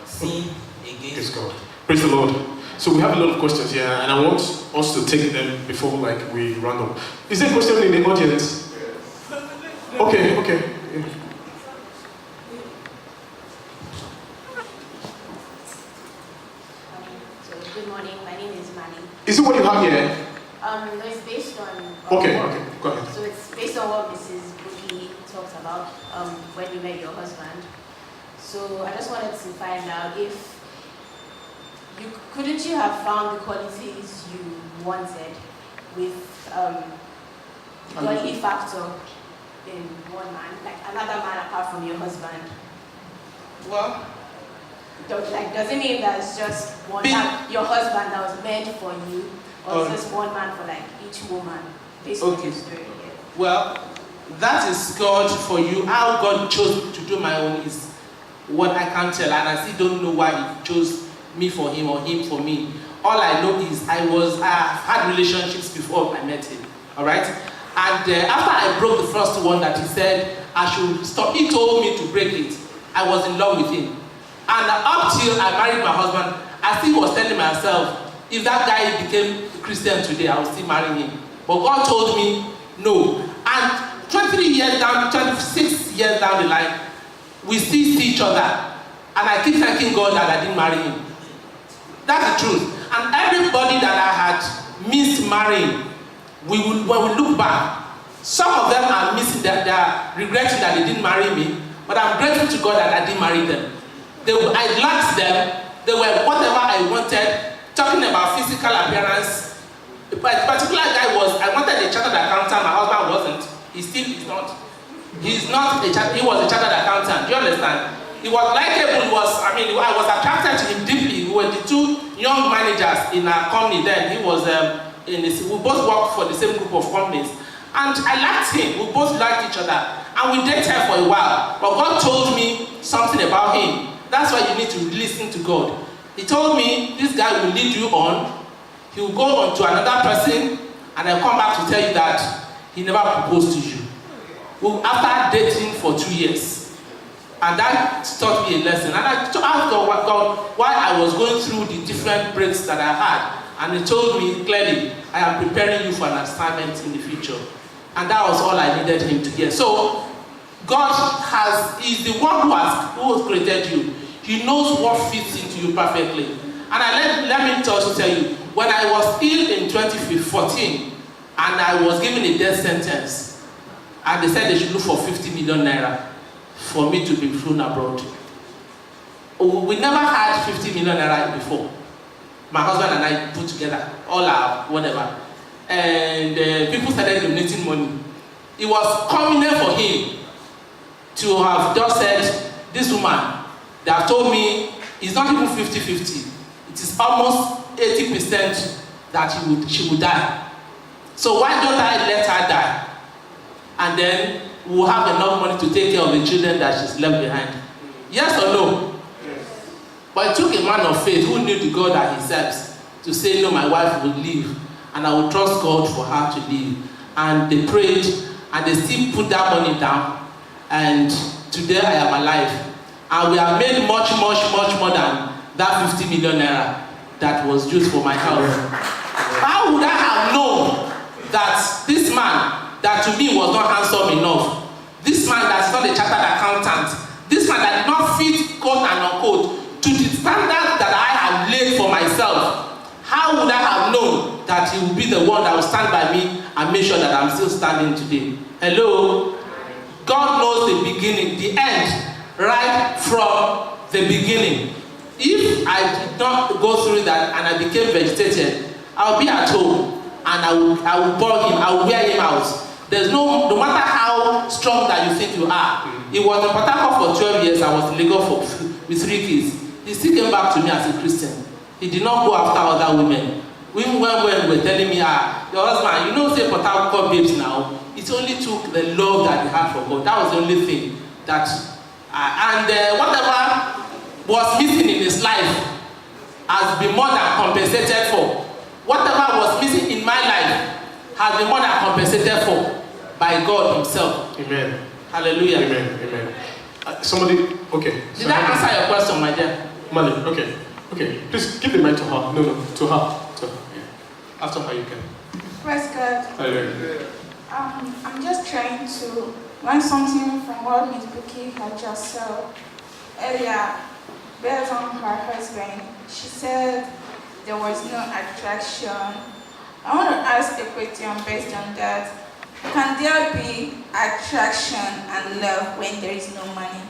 sin against God. Praise the Lord. So we have a lot of questions here, and I want us to take them before we round up. Is there a question in the audience? Okay. Yeah. So good morning. My name is Mani. Is it what you have here? No, it's based on. Okay. Go ahead. So it's based on what Mrs. Buki talks about when you met your husband. So I just wanted to find out if couldn't you have found the qualities you wanted with the godly factor in one man, like another man apart from your husband? Well, Does it mean that it's just one man, your husband that was meant for you, or is just one man for like each woman? Based on your story, yeah. Well, that is God for you. How God chose to do my own is what I can't tell, and I still don't know why He chose me for him or him for me. All I know is I had relationships before I met him. All right, and after I broke the first one that he said I should stop, he told me to break it. I was in love with him, and up till I married my husband, I still was telling myself, if that guy became a Christian today, I would still marry him. But God told me no. And 26 years down the line, we still see each other, and I keep thanking God that I didn't marry him. That's the truth. And everybody that I had missed marrying, when we look back, some of them are missing that they are regretting that they didn't marry me, but I'm grateful to God that I didn't marry them. I liked them. They were whatever I wanted. Talking about physical appearance, a particular guy I wanted a chartered accountant. My husband wasn't. He still is not. He was a chartered accountant. Do you understand? He was likable. I was attracted to him deeply. We were the two young managers in our company then. He was we both worked for the same group of companies. And I liked him. We both liked each other. And we dated for a while. But God told me something about him. That's why you need to listen to God. He told me, this guy will lead you on. He will go on to another person. And I'll come back to tell you that he never proposed to you. After dating for 2 years. And that taught me a lesson. And I asked God why I was going through the different breaks that I had. And He told me clearly, I am preparing you for an assignment in the future. And that was all I needed Him to hear. So, God is the one who has created you. He knows what fits into you perfectly. And let me also tell you, when I was ill in 2014, and I was given a death sentence, and they said they should look for 50 million naira for me to be flown abroad. We never had 50 million naira before. My husband and I put together all our whatever. And people started donating money. It was convenient for him to have just said, this woman, they have told me it's not even 50-50. It is almost 80% that she would die. So why don't I let her die? And then we'll have enough money to take care of the children that she's left behind. Yes or no? Yes. But it took a man of faith who knew the God that he serves to say, no, my wife will live, and I will trust God for her to live. And they prayed, and they still put that money down, and today I am alive. And we have made much more than that 50 million naira that was used for my health. How would I have known that this man, that to me was not handsome enough, this man that's not a chartered accountant, this man that did not fit quote and unquote to the standard that I have how would I have known that he would be the one that will stand by me and make sure that I'm still standing today? Hello? God knows the beginning, the end, right from the beginning. If I did not go through that and I became vegetated, I'll be at home and I will bore him, I will wear him out. There's no matter how strong that you think you are. He was in Port Harcourt for 12 years, I was in Lagos with 3 kids. He still came back to me as a Christian. He did not go after other women. When we were telling me, your husband, you know, say Port Harcourt babes now, it only took the love that he had for God. That was the only thing that, whatever was missing in his life has been more than compensated for. Whatever was missing in my life has been more than compensated for by God himself. Amen. Hallelujah. Amen. Amen. Somebody, okay. Did I answer your question, my dear? Mali, okay. Okay. Please give the mic to her. No, to her. To her. Yeah. After her, you can. Praise God. Hallelujah. I'm just trying to learn something from what Ms. Buki had just said earlier, based on her husband. She said there was no attraction. I want to ask a question based on that. Can there be attraction and love when there is no money?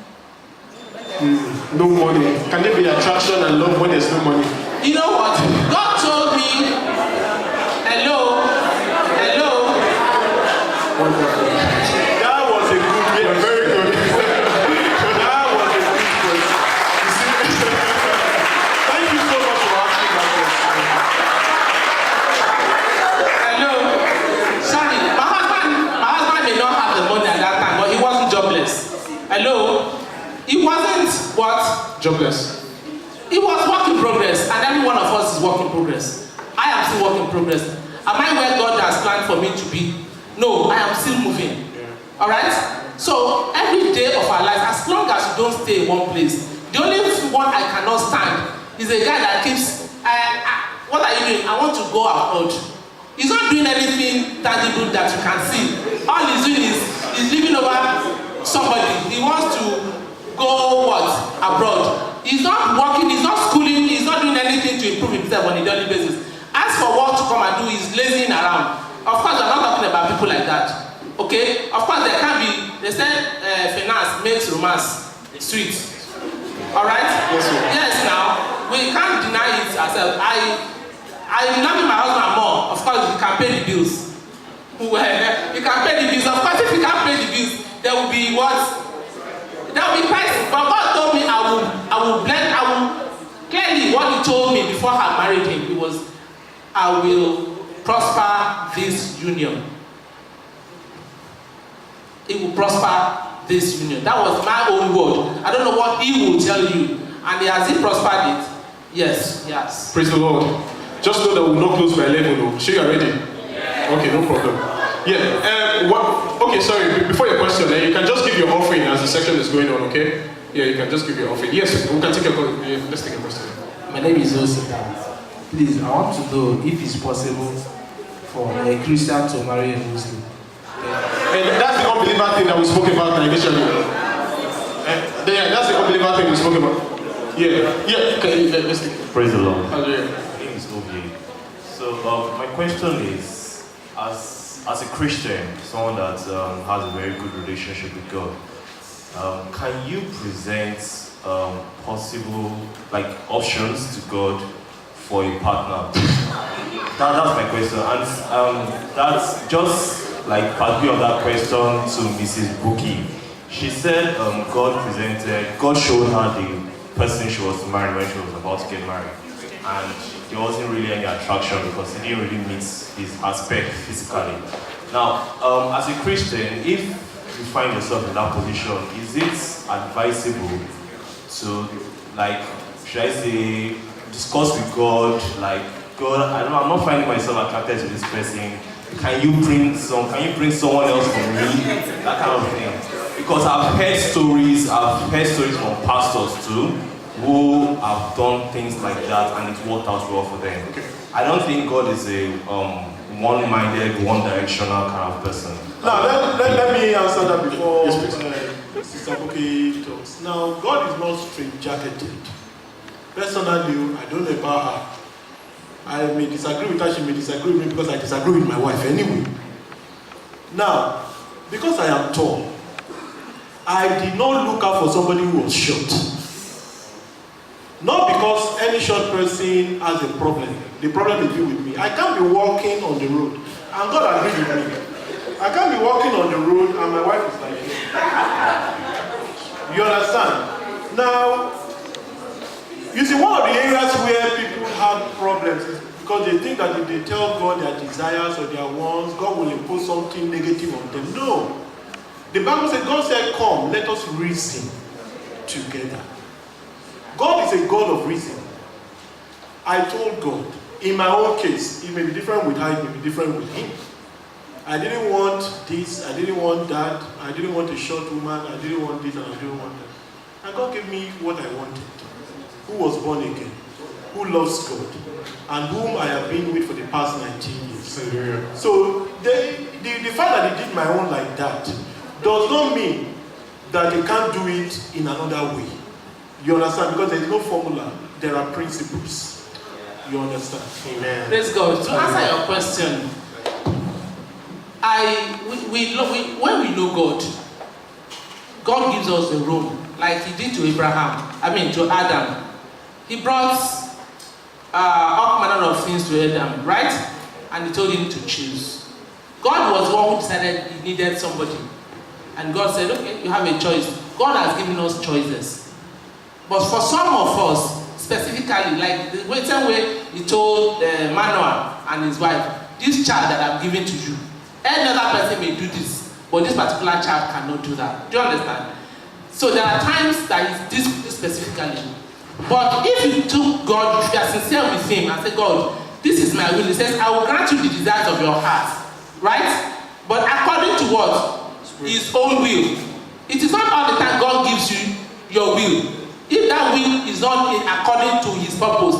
No money. Can there be attraction and love when there's no money? You know what? God told me, hello. That was a good, yeah, very good. That was a good question. Thank you so much for asking that question. Hello. Sorry, my husband may not have the money at that time, but he wasn't jobless. Hello. He wasn't what? Jobless. He was work in progress, and every one of us is work in progress. I am still work in progress. Am I where God has planned for me to be? No, I am still moving. Yeah. Alright? So every day of our life, as long as you don't stay in one place, the only one I cannot stand is a guy that keeps, what are you doing? I want to go abroad. He's not doing anything tangible that you can see. All he's doing is he's living over somebody. He wants to go what? Abroad. He's not working, he's not schooling, he's not doing anything to improve himself on a daily basis. As for what to come and do, he's lazing around. Of course, we're not talking about people like that. Okay? Of course, there can be, they said finance makes romance sweet. Alright? Yes, sir. Yes, now, we can't deny it ourselves. I love my husband more. Of course, you can pay the bills. You can pay the bills. Of course, if you can't pay the bills, there will be what? There will be crisis. But God told me clearly what he told me before I married him, it was, I will prosper this union. It will prosper this union. That was my own word. I don't know what he will tell you. And has he prospered it? Yes, yes. Praise the Lord. Just know that we'll not close by 11. No. Sure, you're ready? Yeah. Okay, no problem. Yeah. Okay, sorry. Before your question, you can just give your offering as the section is going on, okay? Yeah, you can just give your offering. Yes, we can take a question. Yeah, let's take a question. My name is Osita. Please, I want to know if it's possible for a Christian to marry a Muslim. And that's the unbeliever thing that we spoke about initially. Yeah, that's the unbeliever thing we spoke about. Yeah. Okay, let's take it. Praise the Lord. Hallelujah. My name is Obi. So my question is, as a Christian, someone that has a very good relationship with God, can you present possible options to God for a partner? That's my question, and that's just part B of that question to Mrs. Buki. She said God showed her the person she was married when she was about to get married, and there wasn't really any attraction because he didn't really meet his aspect physically. Now, as a Christian, if you find yourself in that position, is it advisable to should I say, discuss with God, God, I'm not finding myself attracted to this person. Can you bring someone else for me? That kind of thing. Because I've heard stories from pastors too, who have done things like that and it worked out well for them. I don't think God is a one-minded, one-directional kind of person. Now, let me answer that before Sister Buki talks. Now, God is not straight-jacketed. Personally, I don't know about her. I may disagree with her, she may disagree with me because I disagree with my wife anyway. Now, because I am tall, I did not look out for somebody who was short. Not because any short person has a problem. The problem is with me. I can't be walking on the road, and God agreed with me. I can't be walking on the road and my wife is like this. You understand? Now, you see, one of the areas where people have problems is because they think that if they tell God their desires or their wants, God will impose something negative on them. No. The Bible said, God said, come, let us reason together. God is a God of reason. I told God, in my own case, it may be different with her, it may be different with him. I didn't want this, I didn't want that, I didn't want a short woman, I didn't want this, and I didn't want that. And God gave me what I wanted. Who was born again, who loves God, and whom I have been with for the past 19 years. So the fact that he did my own like that does not mean that they can't do it in another way. You understand? Because there is no formula, there are principles. You understand? Amen. Praise God. To answer your question, when we know God, God gives us the room, like he did to to Adam. He brought all manner of things to Adam, right? And he told him to choose. God was the one who decided he needed somebody. And God said, okay, you have a choice. God has given us choices. But for some of us, specifically, like the same way he told Manoah and his wife, this child that I'm giving to you, any other person may do this, but this particular child cannot do that. Do you understand? So there are times that it's this specifically. But if you took God, if you are sincere with him and say, God, this is my will, he says, I will grant you the desires of your heart. Right? But according to what? His own will. It is not all the time God gives you your will. If that will is not according to his purpose,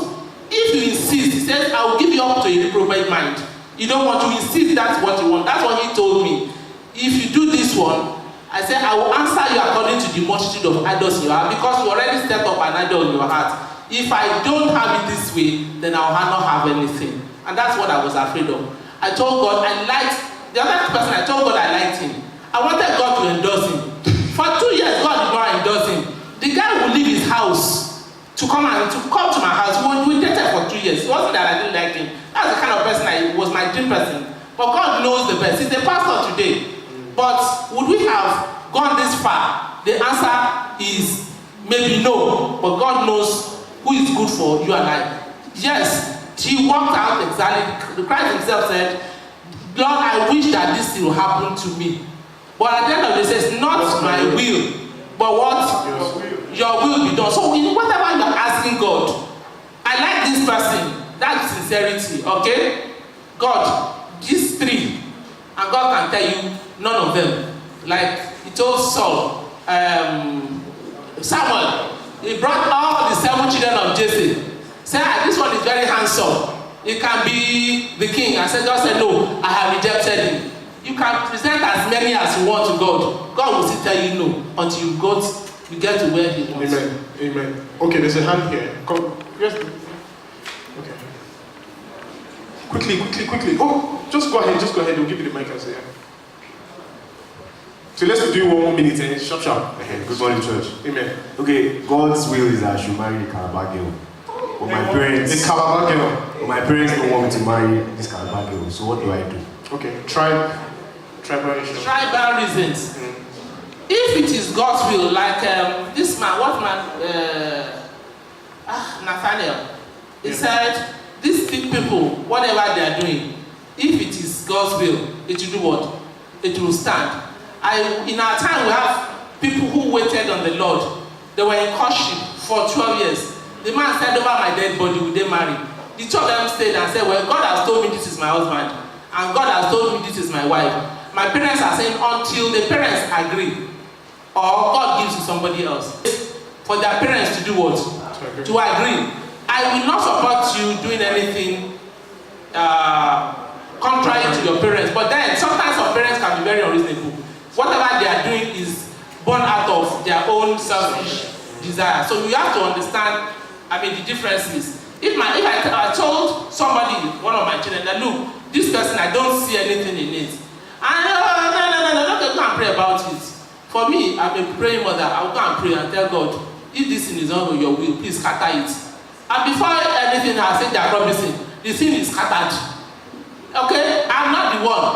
if you insist, he says, I will give you up to a reprobate mind. You don't want to insist that's what you want. That's what he told me. If you do this one, I said, I will answer you according to the multitude of idols you have, because you already set up an idol in your heart. If I don't have it this way, then I will not have anything. And that's what I was afraid of. I told God I liked, the other person, I told God I liked him. I wanted God to endorse him. For 2 years, God did not endorse him. The guy would leave his house to come to my house. We dated for 2 years. It wasn't that I didn't like him. That's the kind of person I was, my dream person. But God knows the best. He's a pastor today. But would we have gone this far? The answer is maybe no. But God knows who is good for you and I. Yes, he worked out exactly. Christ himself said, Lord, I wish that this thing will happen to me. But at the end of the day, it says, not my will, but what? Your will be done. So in whatever you are asking God, I like this person. That's sincerity, okay? God, these three, and God can tell you none of them. Like he told Saul, Samuel, he brought all the 7 children of Jesse. Said, this one is very handsome. He can be the king. I said, God said, no, I have rejected him. You can present as many as you want to God. God will still tell you no until you get to where he wants. Amen. Amen. Okay, there's a hand here. Come. Yes. Okay. Quickly. Oh, just go ahead. We'll give you the mic and say yeah. So let's do 1 minute and sharp. Good morning, church. Amen. Okay, God's will is that I should marry a Calabar girl. But my parents... A Calabar girl. But my parents don't want me to marry this Calabar girl. So what do I do? Okay, tribal issue. Tribal reasons. If it is God's will, like this man, Nathaniel, he said, these people, whatever they are doing, if it is God's will, it will do what? It will stand. In our time, we have people who waited on the Lord. They were in courtship for 12 years. The man said, over my dead body, will they marry? The 2 of them stayed and said, well, God has told me this is my husband, and God has told me this is my wife. My parents are saying until the parents agree, or God gives to somebody else. For their parents to do what? To agree. I will not support you doing anything contrary to your parents. But then sometimes some parents can be very unreasonable. Whatever they are doing is born out of their own selfish desire. So you have to understand, the differences. If I told somebody look, this person, I don't see anything in it. And no, go and pray about it. For me, I'm a praying mother. I'll go and pray and tell God, if this thing is not your will, please scatter it. And before anything I said they are promising, the thing is scattered. Okay? I'm not the one.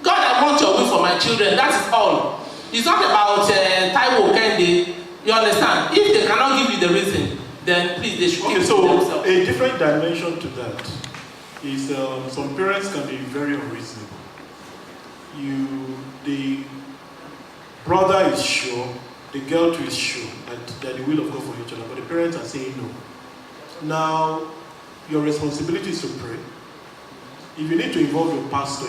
God, I want your will for my children. That is all. It's not about Taiwo Kende. You understand? If they cannot give you the reason, then please they should keep it to themselves. A different dimension to that is some parents can be very unreasonable. The brother is sure, the girl too is sure that they're the will of God for each other, but the parents are saying no. Now, your responsibility is to pray. If you need to involve your pastor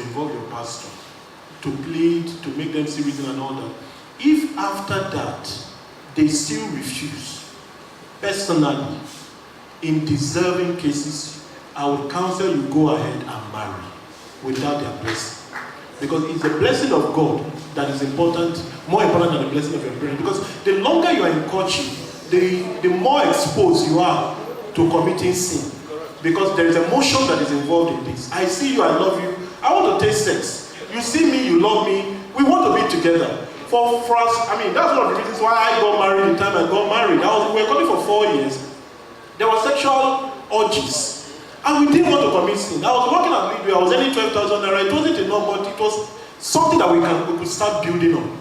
to plead, to make them see reason and all that. If after that they still refuse, personally, in deserving cases, I would counsel you go ahead and marry without their blessing. Because it's the blessing of God that is important, more important than the blessing of your parents. Because the longer you are in courtship, the more exposed you are to committing sin. Because there is emotion that is involved in this. I see you, I love you. I want to taste sex. You see me, you love me. We want to be together. For us, I mean, that's one of the reasons why I got married the time I got married. We were coming for 4 years. There were sexual urges. And we didn't want to commit sin. I was working at Midway. I was earning 12,000 naira. It wasn't enough, but it was something that we could start building on.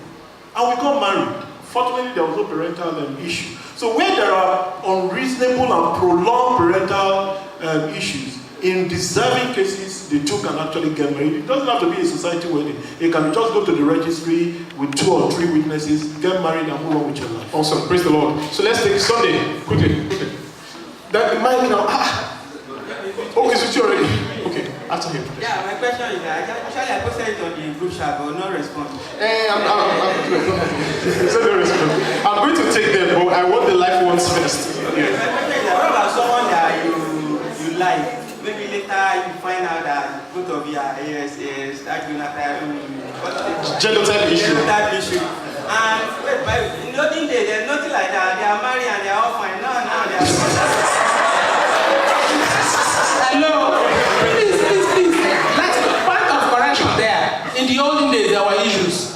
And we got married. Fortunately, there was no parental issue. So where there are unreasonable and prolonged parental issues, in deserving cases, the two can actually get married. It doesn't have to be a society wedding. You can just go to the registry with 2 or 3 witnesses, get married and move on with your life. Awesome, praise the Lord. So let's take Sunday, quickly. That remind me now. Oh, is it already? Okay, after him. Yeah, my question is that actually I posted it on the group chat, but no response. I'm going to take them, but I want the life ones first. Yeah. My question is that what about someone that you like? Maybe later you find out that both of you are ASAs, that you not genotype issue. And wait, by nothing there's nothing like that. They are married and they are all fine. No, they are. Hello, please. Let's point of correction there. In the olden days, there were issues.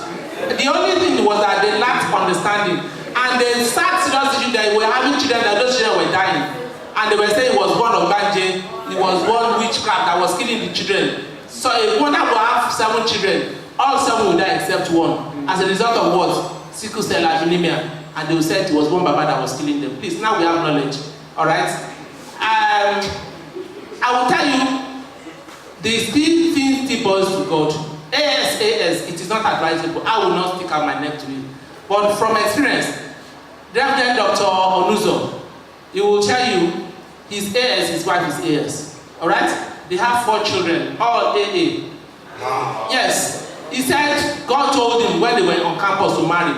The only thing was that they lacked understanding, and they start serious issue that were having children, that those children were dying, and they were saying it was born of Ganje, it was born witchcraft that was killing the children. So a mother will have 7 children, all 7 will die except 1, as a result of what? Sickle cell anemia, and they will say it was one Baba that was killing them. Please, now we have knowledge, all right? I will tell you, the thing still boils to God. AS, it is not advisable. I will not stick out my neck to it. But from experience, Reverend Dr. Onuzo, he will tell you, his AS, his wife is AS. Alright? They have 4 children, all AA. Wow. Yes. He said God told him when they were on campus to marry,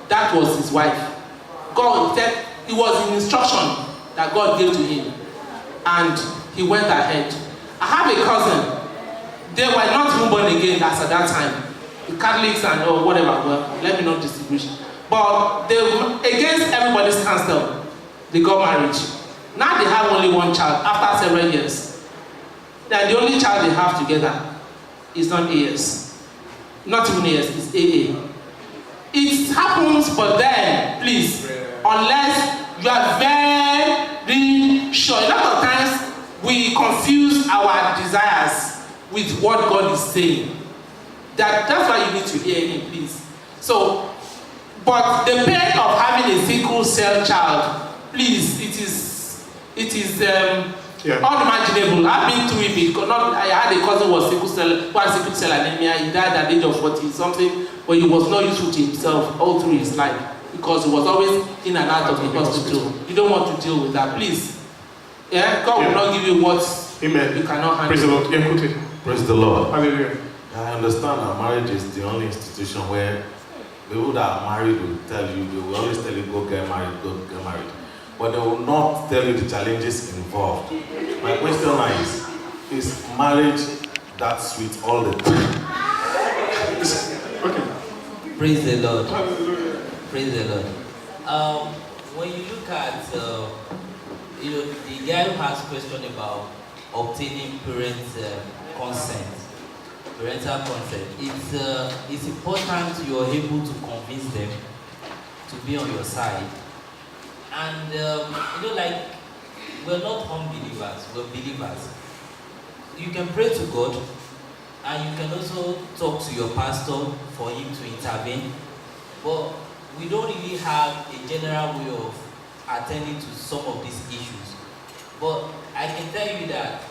that was his wife. God said it was an instruction that God gave to him. And he went ahead. I have a cousin. They were not even born again as at that time. The Catholics and whatever. Well, let me not distinguish. But they, against everybody's counsel, they got married. Now they have only 1 child after several years. Then the only child they have together is not AS. Not even AS, it's AA. It happens, but then, please, unless you are very sure. A lot of times, we confuse our desires with what God is saying. That's why you need to hear him, please. So, but the pain of having a sickle cell child, please, it is unimaginable. I've been through it because I had a cousin who had sickle cell anemia. He died at the age of 40 something, but he was not useful to himself all through his life because he was always in and out of the hospital. You don't want to deal with that, please. Yeah, God will not give you what you cannot handle. Praise the Lord. Yeah, quickly. Praise the Lord. Hallelujah. I understand that marriage is the only institution where people that are married will tell you, they will always tell you, go get married, go get married. But they will not tell you the challenges involved. My question is marriage that sweet all the time? Okay. Praise the Lord. Praise the Lord. When you look at the guy who has a question about obtaining consent, parental consent. It's important you are able to convince them to be on your side. And like, we're not unbelievers, we're believers. You can pray to God, and you can also talk to your pastor for him to intervene. But we don't really have a general way of attending to some of these issues. But I can tell you that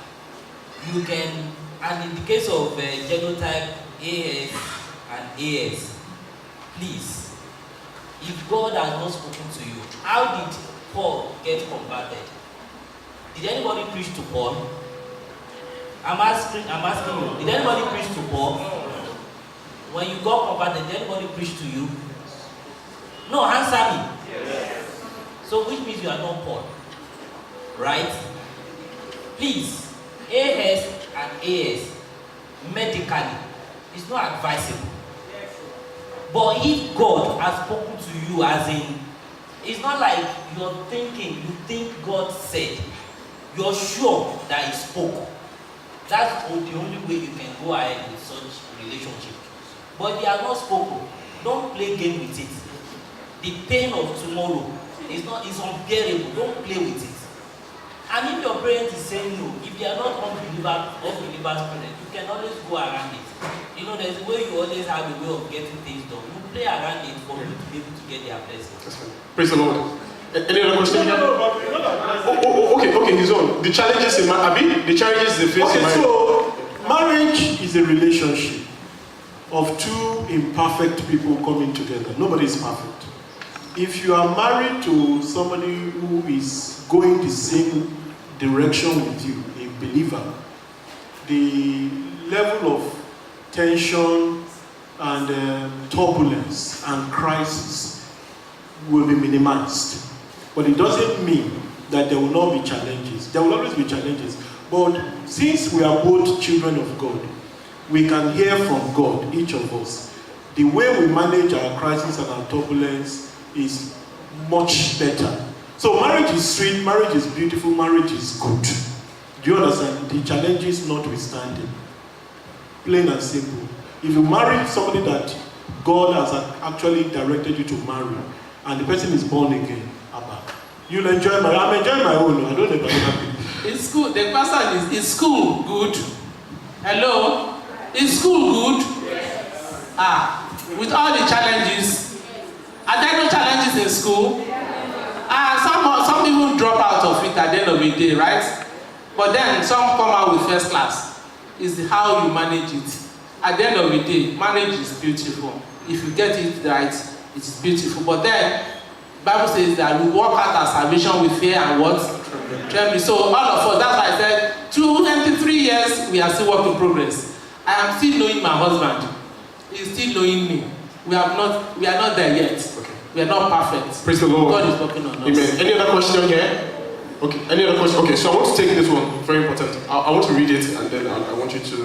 you can, and in the case of genotype AS and AS, please, if God has not spoken to you, how did Paul get converted? Did anybody preach to Paul? I'm asking you, did anybody preach to Paul? When you got converted, did anybody preach to you? No, answer me. Yes. So which means you are not Paul, right? Please, AS and AS, medically, it's not advisable. But if God has spoken to you, as in, it's not like you're thinking, you think God said, you're sure that He spoke. That's the only way you can go ahead with such relationship. But if He has not spoken, don't play game with it. The pain of tomorrow is unbearable. Don't play with it. And if your parent is saying no, if you are not unbelievers parent, you can always go around it. There's a way you always have a way of getting things done. You play around it for you to be able to get their blessing. Praise the Lord. Any other question? Okay, his own. The challenges in marriage. The challenges they face in marriage. So marriage is a relationship of two imperfect people coming together. Nobody is perfect. If you are married to somebody who is going the same direction with you, a believer, the level of tension and turbulence and crisis will be minimized. But it doesn't mean that there will not be challenges. There will always be challenges. But since we are both children of God, we can hear from God, each of us. The way we manage our crisis and our turbulence is much better. So marriage is sweet, marriage is beautiful, marriage is good. Do you understand? The challenges notwithstanding. Plain and simple. If you marry somebody that God has actually directed you to marry, and the person is born again, you'll enjoy my. I'm enjoying my own. I don't know if I'm happy. It's school. The question is school good? Hello? Is school good? With all the challenges, are there no challenges in school? Some people drop out of it at the end of the day, right? But then some come out with first class. It's how you manage it. At the end of the day, marriage is beautiful. If you get it right, it is beautiful. But then, Bible says that we walk out our salvation with fear and what? Trembling. So all of us, that's why I said, 23 years, we are still work in progress. I am still knowing my husband. He's still knowing me. We are not there yet. Okay. We are not perfect. Praise the Lord. God is working on us. Amen. Any other question here? Okay. Any other question? Okay, so I want to take this one. Very important. I want to read it, and then I want you to,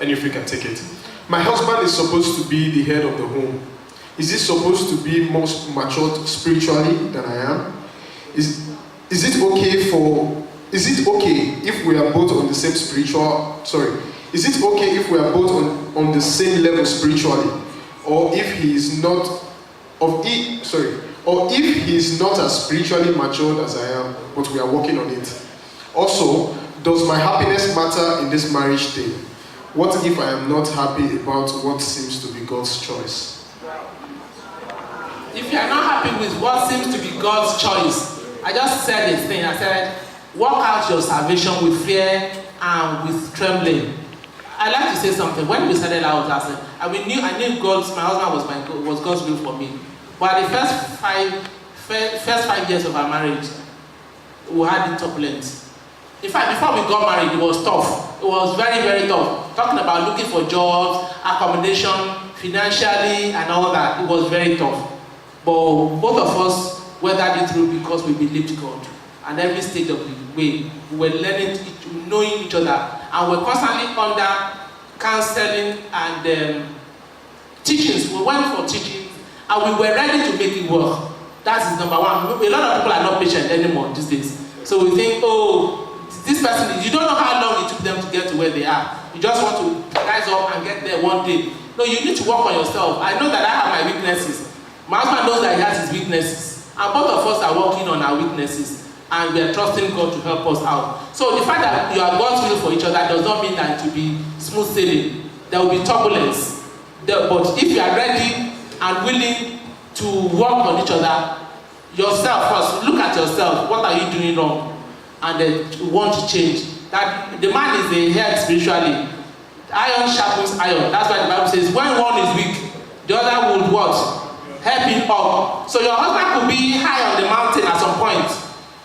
any of you can take it. My husband is supposed to be the head of the home. Is he supposed to be more matured spiritually than I am? Is it okay if we are both on the same is it okay if we are both on the same level spiritually? Or if he is not as spiritually matured as I am, but we are working on it. Also, does my happiness matter in this marriage thing? What if I am not happy about what seems to be God's choice? If you are not happy with what seems to be God's choice, I just said this thing. I said, work out your salvation with fear and with trembling. I like to say something. When we started out, I knew my husband was God's will for me. But the first 5 years of our marriage, we had it turbulent. In fact, before we got married, it was tough. It was very, very tough. Talking about looking for jobs, accommodation, financially, and all that. It was very tough. But both of us weathered it through because we believed God. And every stage of the way, we were learning, knowing each other. And we're constantly under counseling and teachings. We went for teaching, and we were ready to make it work. That is number one. A lot of people are not patient anymore these days. So we think, this this person is, you don't know how long it took them to get to where they are. You just want to rise up and get there one day. No, you need to work on yourself. I know that I have my weaknesses. My husband knows that he has his weaknesses. And both of us are working on our weaknesses. And we are trusting God to help us out. So the fact that you are God's will for each other does not mean that it will be smooth sailing. There will be turbulence. But if you are ready and willing to work on each other, yourself first, look at yourself. What are you doing wrong? And then want to change. That the man is the head spiritually. Iron sharpens iron. That's why the Bible says, when one is weak, the other will what? Help him up. So your husband could be high on the mountain at some point,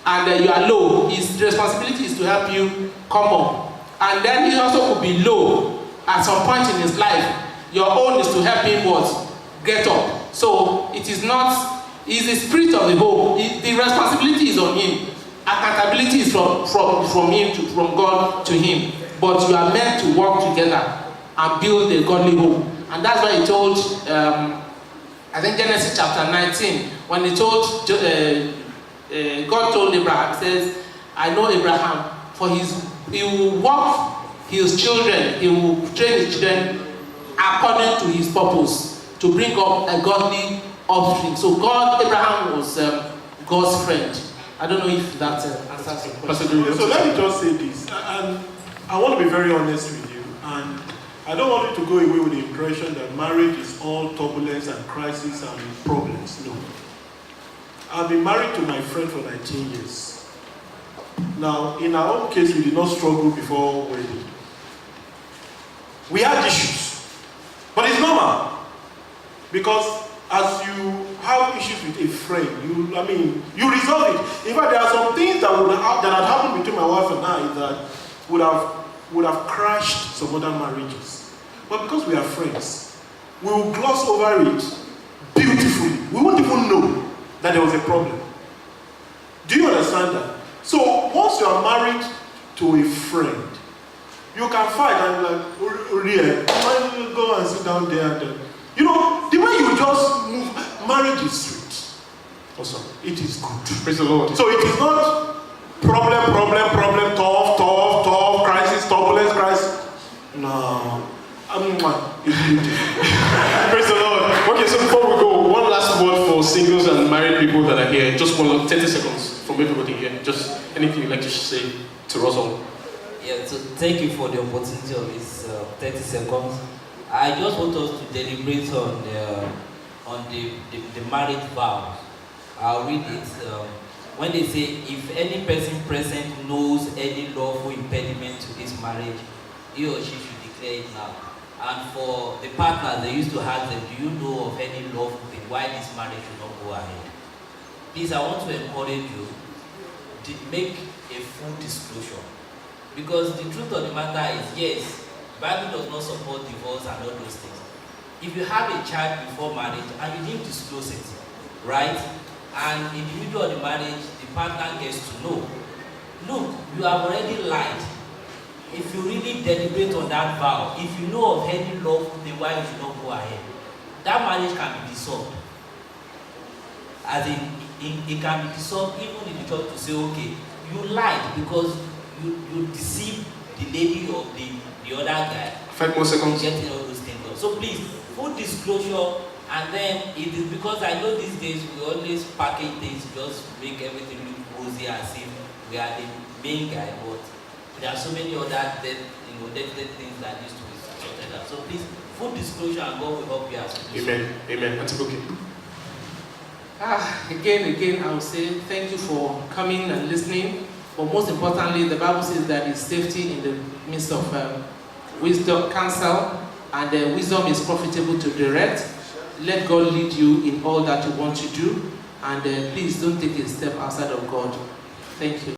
and you are low. His responsibility is to help you come up. And then he also could be low at some point in his life. Your own is to help him what? Get up. So it is not, it's the spirit of the home. The responsibility is on him. Accountability is from him to, from God to him. But you are meant to work together and build a godly home. And that's why he told, I think Genesis chapter 19, when he told, God told Abraham, he says, I know Abraham, for he will work his children, he will train his children according to his purpose, to bring up a godly offspring. So Abraham was God's friend. I don't know if that answers your question. So let me just say this, and I want to be very honest with you, and I don't want you to go away with the impression that marriage is all turbulence and crisis and problems. No. I've been married to my friend for 19 years. Now, in our own case, we did not struggle before wedding. We had issues, but it's normal, because as you have issues with a friend, you resolve it. In fact, there are some things that had happened between my wife and I that would have crashed some other marriages. But because we are friends, we will gloss over it beautifully. We won't even know that there was a problem. Do you understand that? So once you are married to a friend, you can fight and go and sit down there and then. You know, the way you just move, marriage is sweet. Awesome. It is good. Praise the Lord. So it is not problem, tough, crisis, turbulence, crisis. No. It's beautiful. Praise the Lord. Okay, so before we go, one last word for singles and married people that are here. Just 30 seconds from everybody here. Just anything you'd like to say to us all. Yeah, so thank you for the opportunity of this 30 seconds. I just want us to deliberate on the marriage vows. I'll read it. When they say, if any person present knows any lawful impediment to this marriage, he or she should declare it now. And for the partners, they used to ask them, do you know of any lawful thing why this marriage should not go ahead? Please, I want to encourage you to make a full disclosure. Because the truth of the matter is, yes, the Bible does not support divorce and all those things. If you have a child before marriage and you didn't disclose it, right? And in the middle of the marriage, the partner gets to know. Look, you have already lied. If you really deliberate on that vow, if you know of any lawful thing why you should not go ahead, that marriage can be dissolved. As in, it can be dissolved even in the church to say, okay, you lied because you deceived the lady or the other guy. 5 more seconds. Getting all those things done. So please, full disclosure, and then it is because I know these days we always package things, just make everything look rosy as if we are the main guy, but there are so many other dead things that used to be sorted out. So please, full disclosure, and God will help you as well. Amen. Amen. That's okay. Again, I will say thank you for coming and listening. But most importantly, the Bible says that is safety in the midst of wisdom, counsel, and wisdom is profitable to direct. Let God lead you in all that you want to do, and please don't take a step outside of God. Thank you.